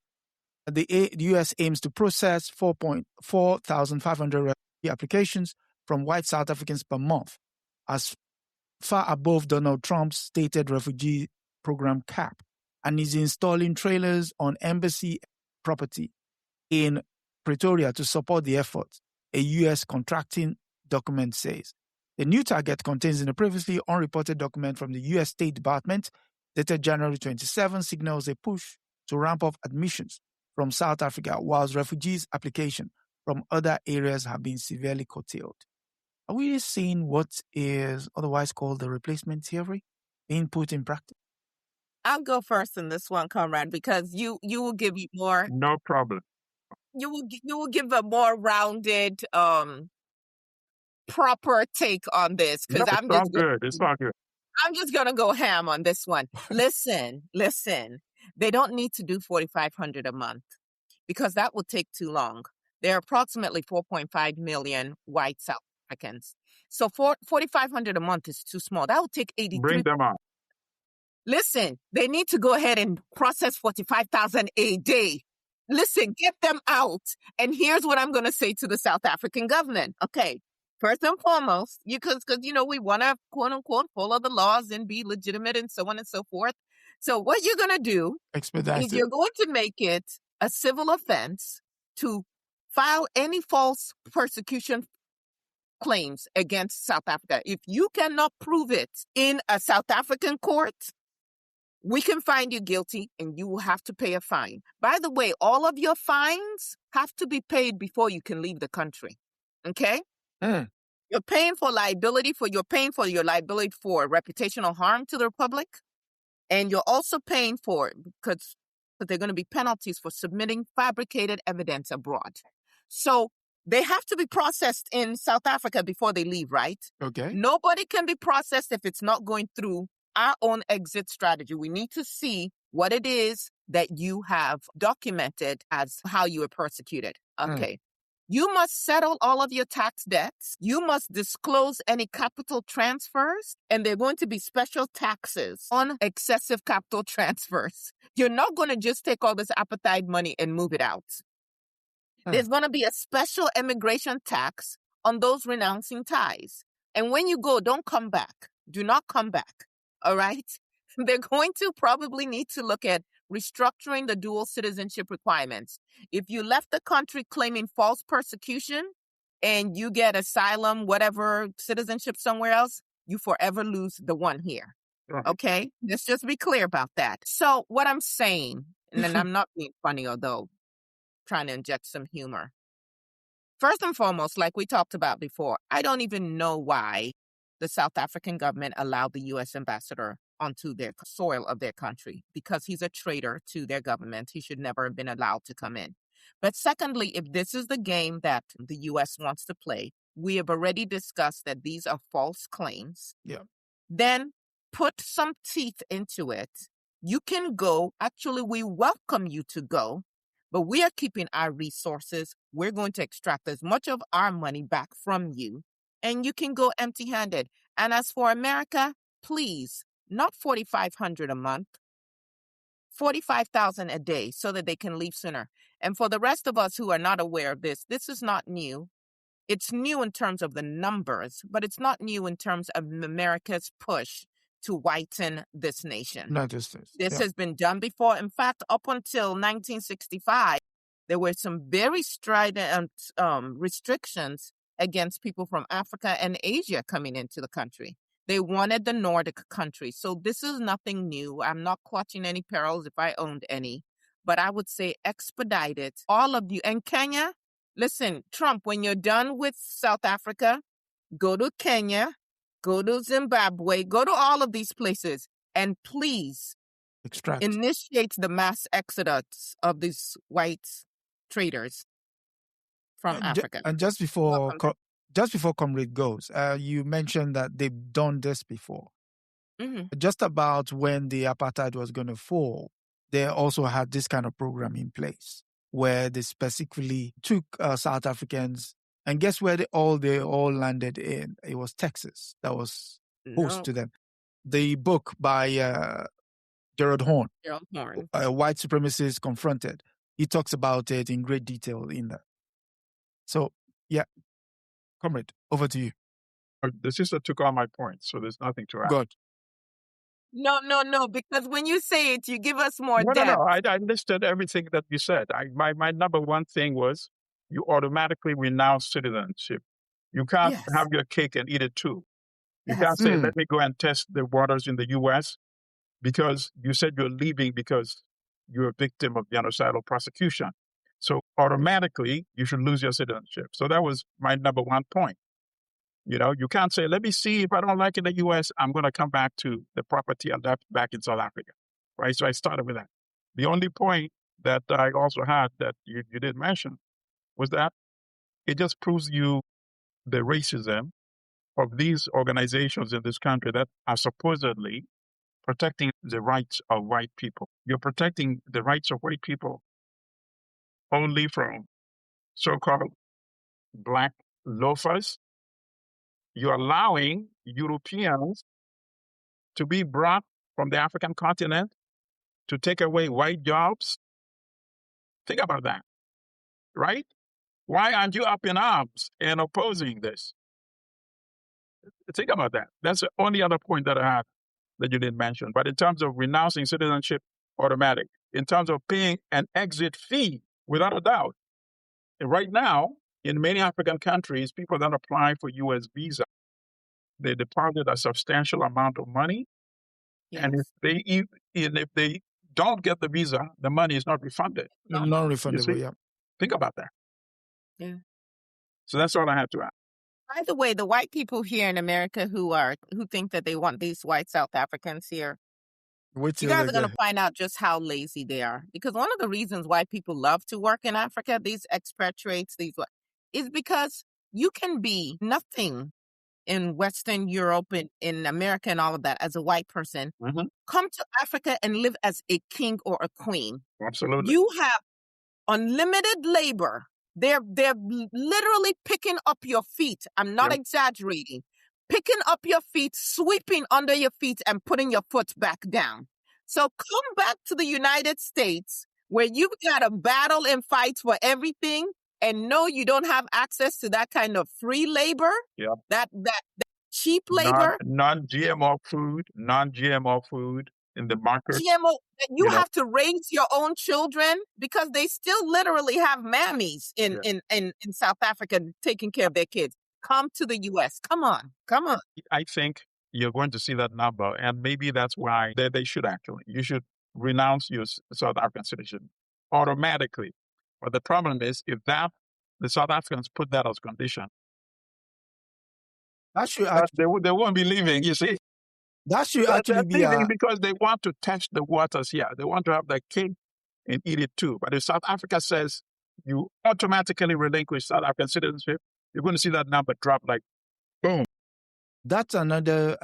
the U.S. aims to process 4,500 refugee applications from white South Africans per month, as far above Donald Trump's stated refugee program cap, and is installing trailers on embassy property in Pretoria to support the effort, a U.S. contracting document says. The new target contains in a previously unreported document from the U.S. State Department dated January 27 signals a push to ramp up admissions from South Africa, whilst refugees' application from other areas have been severely curtailed. Are we seeing what is otherwise called the replacement theory being put in practice? I'll go first in this one, Comrade, because you will give you more. No problem. You will give a more rounded, proper take on this, because It's all good. It's all good. I'm just going to go ham on this one. Listen. They don't need to do 4,500 a month because that would take too long. There are approximately 4.5 million white South Africans. So 4,500 a month is too small. That would take 83. Bring them on. Listen, they need to go ahead and process 45,000 a day. Listen, get them out. And here's what I'm going to say to the South African government. Okay. First and foremost, because we want to, quote unquote, follow the laws and be legitimate and so on and so forth. So what you're going to do is you're going to make it a civil offense to file any false persecution claims against South Africa. If you cannot prove it in a South African court, we can find you guilty and you will have to pay a fine. By the way, all of your fines have to be paid before you can leave the country. Okay? You're paying for liability you're paying for your liability for reputational harm to the Republic. And you're also paying for it because there are going to be penalties for submitting fabricated evidence abroad. So they have to be processed in South Africa before they leave, right? Okay. Nobody can be processed if it's not going through our own exit strategy. We need to see what it is that you have documented as how you were persecuted. Okay. You must settle all of your tax debts. You must disclose any capital transfers, and there are going to be special taxes on excessive capital transfers. You're not going to just take all this apartheid money and move it out. There's going to be a special immigration tax on those renouncing ties. And when you go, don't come back. Do not come back. All right? They're going to probably need to look at restructuring the dual citizenship requirements. If you left the country claiming false persecution and you get asylum, whatever, citizenship somewhere else, you forever lose the one here. Right. Okay? Let's just be clear about that. So what I'm saying, and then I'm not being funny, although trying to inject some humor. First and foremost, like we talked about before, I don't even know why the South African government allowed the U.S. ambassador onto their soil of their country, because he's a traitor to their government. He should never have been allowed to come in. But secondly, if this is the game that the U.S. wants to play, we have already discussed that these are false claims. Yeah. Then put some teeth into it. You can go. Actually, we welcome you to go, but we are keeping our resources. We're going to extract as much of our money back from you, and you can go empty-handed. And as for America, please, not 4,500 a month, 45,000 a day so that they can leave sooner. And for the rest of us who are not aware of this is not new. It's new in terms of the numbers, but it's not new in terms of America's push to whiten this nation. Not just this. This has been done before. In fact, up until 1965, there were some very strident restrictions against people from Africa and Asia coming into the country. They wanted the Nordic countries. So this is nothing new. I'm not clutching any pearls if I owned any. But I would say expedite it. All of you. And Kenya, listen, Trump, when you're done with South Africa, go to Kenya, go to Zimbabwe, go to all of these places, and please initiate the mass exodus of these white traders from Africa. And just before Comrade goes, you mentioned that they've done this before. Mm-hmm. Just about when the apartheid was going to fall, they also had this kind of program in place where they specifically took South Africans, and guess where they all landed in? It was Texas that was host to them. The book by Gerald Horne, Gerald Horne. White Supremacists Confronted. He talks about it in great detail in that. So, yeah, comrade, over to you. The sister took all my points, so there's nothing to add. Good. No, because when you say it, you give us more depth. No, I listed everything that you said. My number one thing was you automatically renounce citizenship. You can't have your cake and eat it too. You can't say, let me go and test the waters in the U.S. because you said you're leaving because you're a victim of genocidal prosecution. So automatically, you should lose your citizenship. So that was my number one point. You know, you can't say, let me see if I don't like it in the U.S., I'm going to come back to the property I left back in South Africa. Right? So I started with that. The only point that I also had that you didn't mention was that it just proves you the racism of these organizations in this country that are supposedly protecting the rights of white people. You're protecting the rights of white people only from so-called black loafers. You're allowing Europeans to be brought from the African continent to take away white jobs. Think about that, right? Why aren't you up in arms and opposing this? Think about that. That's the only other point that I have that you didn't mention. But in terms of renouncing citizenship, automatic. In terms of paying an exit fee, without a doubt. And right now, in many African countries, people that apply for U.S. visa, they deposit a substantial amount of money. Yes. And if they don't get the visa, the money is not refunded. Non-refundable, yeah. Think about that. Yeah. So that's all I had to add. By the way, the white people here in America who think that they want these white South Africans here, you guys are going to find out just how lazy they are. Because one of the reasons why people love to work in Africa, these expatriates, is because you can be nothing in Western Europe and in America and all of that as a white person. Mm-hmm. Come to Africa and live as a king or a queen. Absolutely. You have unlimited labor. They're literally picking up your feet. I'm not exaggerating. Picking up your feet, sweeping under your feet, and putting your foot back down. So come back to the United States where you've got to battle and fight for everything, and know you don't have access to that kind of free labor. Yeah. That cheap labor. Non-GMO food in the market. GMO, you have to raise your own children because they still literally have mammies in South Africa taking care of their kids. Come to the U.S. Come on. I think you're going to see that number, and maybe that's why they should actually. You should renounce your South African citizenship automatically. But the problem is, if the South Africans put that as condition, they won't be leaving, you see. That should actually be because they want to test the waters here. They want to have their cake and eat it too. But if South Africa says you automatically relinquish South African citizenship, you're going to see that number drop like boom. That's another,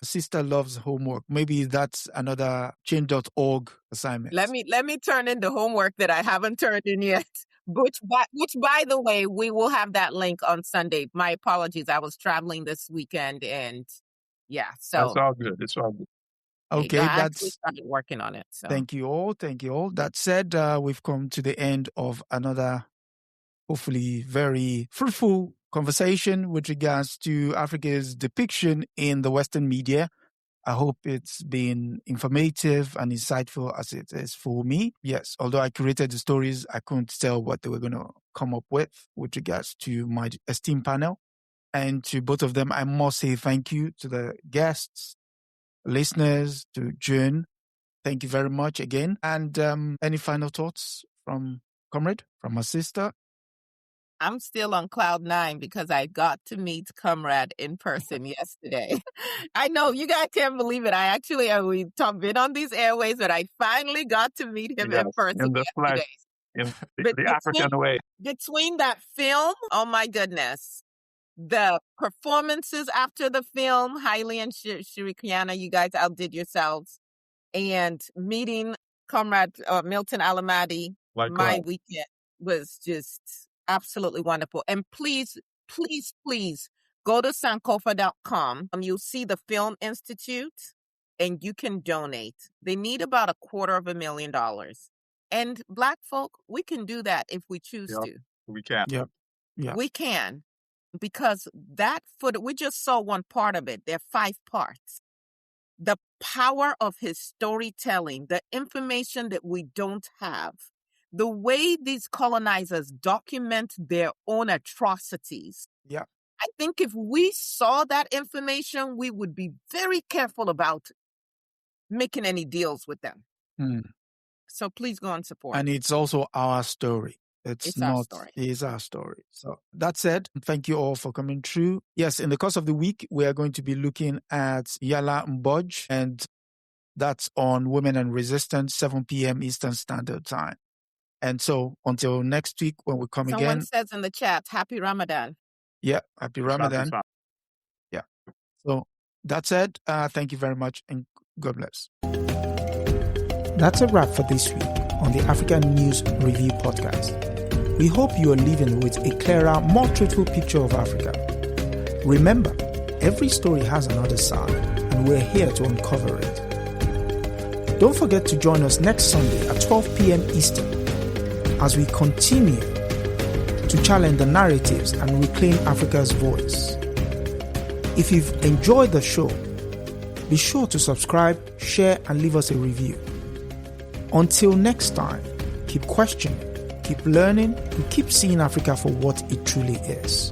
Sister Loves Homework. Maybe that's another change.org assignment. Let me turn in the homework that I haven't turned in yet. Which, by the way, we will have that link on Sunday. My apologies. I was traveling this weekend and so. That's all good. It's all good. Okay, that's started working on it. So. Thank you all. That said, we've come to the end of another, hopefully, very fruitful conversation with regards to Africa's depiction in the Western media. I hope it's been informative and insightful as it is for me. Yes, although I curated the stories, I couldn't tell what they were going to come up with regards to my esteemed panel. And to both of them, I must say thank you to the guests, listeners, to June. Thank you very much again. And any final thoughts from Comrade, from my sister? I'm still on cloud 9 because I got to meet Comrade in person yesterday. I know you guys can't believe it. We've been on these airways, but I finally got to meet him in person in the yesterday. In the African way. Between that film, oh my goodness. The performances after the film, Hailey and Shirikiana, you guys outdid yourselves. And meeting Comrade Milton Allimadi, my weekend was just absolutely wonderful. And please go to sankofa.com. You'll see the Film Institute. and you can donate. They need about $250,000. And Black folk, we can do that if we choose Yep. to. We can. Yep. Yeah. We can, because that footage, we just saw one part of it. There are 5 parts. The power of his storytelling, the information that we don't have, the way these colonizers document their own atrocities. Yeah. I think if we saw that information, we would be very careful about making any deals with them. So please go and support. And it's also our story. It's our not, story. It is our story. So that said, thank you all for coming through. Yes, in the course of the week, we are going to be looking at Yala Mboj, and that's on Women and Resistance, 7 p.m. Eastern Standard Time. And so until next week when we come Someone again. says in the chat, Happy Ramadan. Yeah, Happy Ramadan. Yeah. So that said, thank you very much and God bless. That's a wrap for this week on the African News Review Podcast. We hope you are leaving with a clearer, more truthful picture of Africa. Remember, every story has another side, and we're here to uncover it. Don't forget to join us next Sunday at 12 p.m. Eastern as we continue to challenge the narratives and reclaim Africa's voice. If you've enjoyed the show, be sure to subscribe, share, and leave us a review. Until next time, keep questioning, keep learning, and keep seeing Africa for what it truly is.